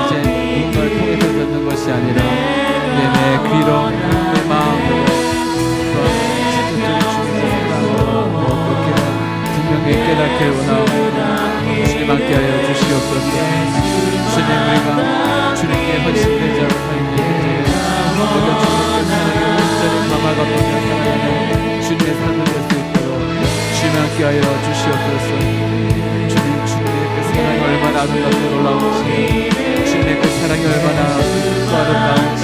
이제 누군가를 통해서 듣는 것이 아니라 내 귀로 내 마음으로 직접적인 주님을 그렇게 분명히 깨닫게 원하오니 주님 함께하여 주시옵소서. 주님, 우리가 주님께 헌신된 자로 살기 모든 주님의 사랑을 온전히 감화가 보며 살아가는 주님의 삶을 될 수 있도록 주님 함께하여 주시옵소서. 주님의 그 사랑이 얼마나 아름답고 놀라운지, 주님의 그 사랑이 얼마나 깊고 아름다운지,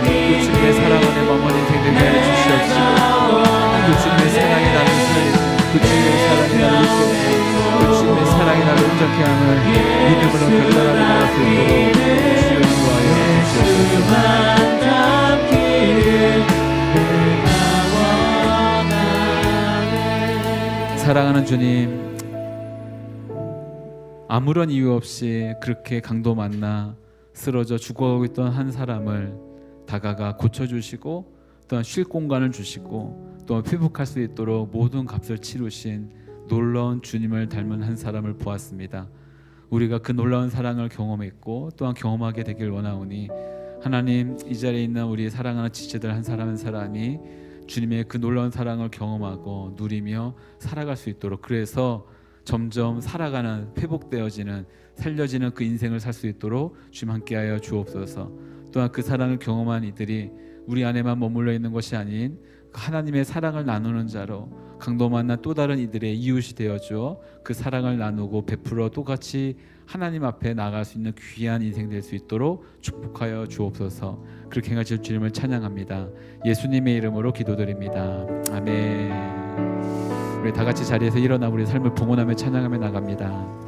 그 주님의 사랑 안에 머무는 인생 되게 하여 주시옵시고, 그 주님의 사랑이 나를 살리고 그 주님의 사랑이 나를 이끌고 그 주님의 사랑이 나를 온전케 함을 믿음으로 결단하고 나갈 수 있도록 주여 인도하여 주시옵소서. 사랑하는 주님, 아무런 이유 없이 그렇게 강도 만나 쓰러져 죽어가고 있던 한 사람을 다가가 고쳐주시고 또한 쉴 공간을 주시고 또한 회복할 수 있도록 모든 값을 치르신 놀라운 주님을 닮은 한 사람을 보았습니다. 우리가 그 놀라운 사랑을 경험했고 또한 경험하게 되길 원하오니 하나님, 이 자리에 있는 우리 사랑하는 지체들 한 사람 한 사람이 주님의 그 놀라운 사랑을 경험하고 누리며 살아갈 수 있도록, 그래서 점점 살아가는, 회복되어지는, 살려지는 그 인생을 살 수 있도록 주님 함께하여 주옵소서. 또한 그 사랑을 경험한 이들이 우리 안에만 머물러 있는 것이 아닌 하나님의 사랑을 나누는 자로 강도 만난 또 다른 이들의 이웃이 되어주어 그 사랑을 나누고 베풀어 똑같이 하나님 앞에 나아갈 수 있는 귀한 인생 될 수 있도록 축복하여 주옵소서. 그렇게 행하실 주님을 찬양합니다. 예수님의 이름으로 기도드립니다. 아멘. 우리 다 같이 자리에서 일어나 우리 삶을 봉헌하며 찬양하며 나갑니다.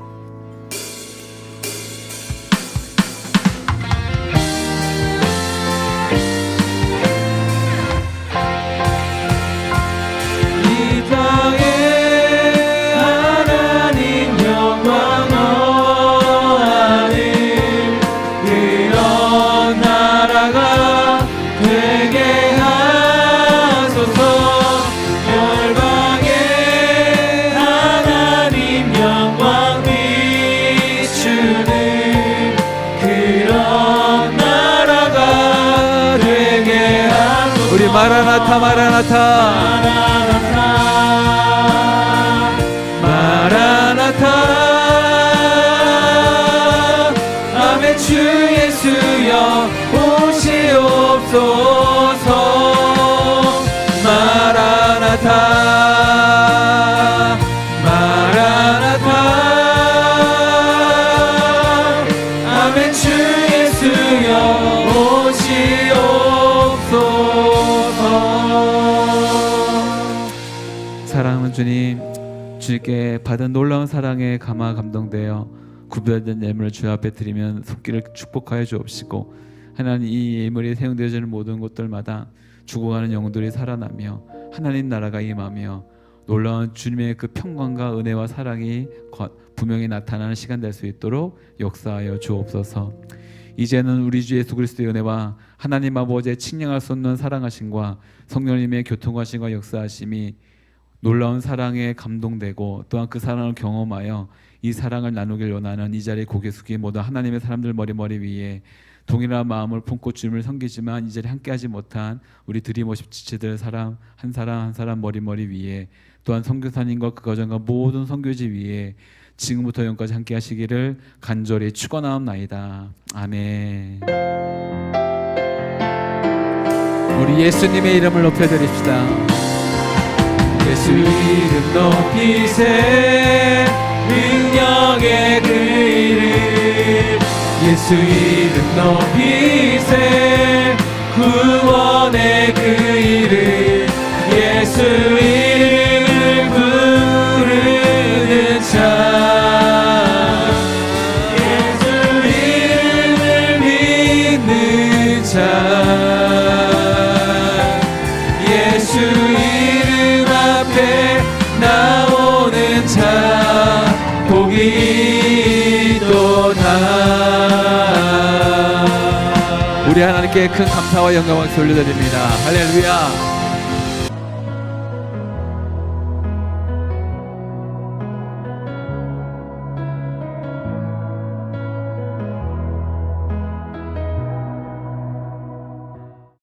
마라나타 마라나타 마라나타 아멘. 주 예수여 오시옵소서. 마라나타 마라나타 아멘. 주 예수여 오시옵소서. 사랑하는 주님, 주님께 받은 놀라운 사랑에 감화 감동되어 구별된 예물을 주 앞에 드리면 손길을 축복하여 주옵시고, 하나님, 이 예물이 사용되어지는 모든 곳들마다 죽어가는 영혼들이 살아나며 하나님 나라가 임하며 놀라운 주님의 그 평강과 은혜와 사랑이 분명히 나타나는 시간 될 수 있도록 역사하여 주옵소서. 이제는 우리 주 예수 그리스도의 은혜와 하나님 아버지의 칭량할 수 없는 사랑하심과 성령님의 교통하심과 역사하심이 놀라운 사랑에 감동되고 또한 그 사랑을 경험하여 이 사랑을 나누길 원하는 이 자리에 고개 숙인 모든 하나님의 사람들 머리 위에 동일한 마음을 품고 주님을 섬기지만 이 자리에 함께하지 못한 우리 드림워십 지체들 사람 한 사람 머리 위에, 또한 선교사님과 그 가정과 모든 선교지 위에 지금부터 영까지 함께 하시기를 간절히 축원하옵나이다. 아멘. 우리 예수님의 이름을 높여드립시다. 예수 이름 높이세, 능력의 그 이름. 예수 이름 높이세, 구원의 그 이름. 예수 이름을 부르는 자, 예수 이름을 믿는 자, 예수 이름 앞에 나오는 자 복이 있도다. 우리 하나님께 큰 감사와 영광을 돌려드립니다. 할렐루야.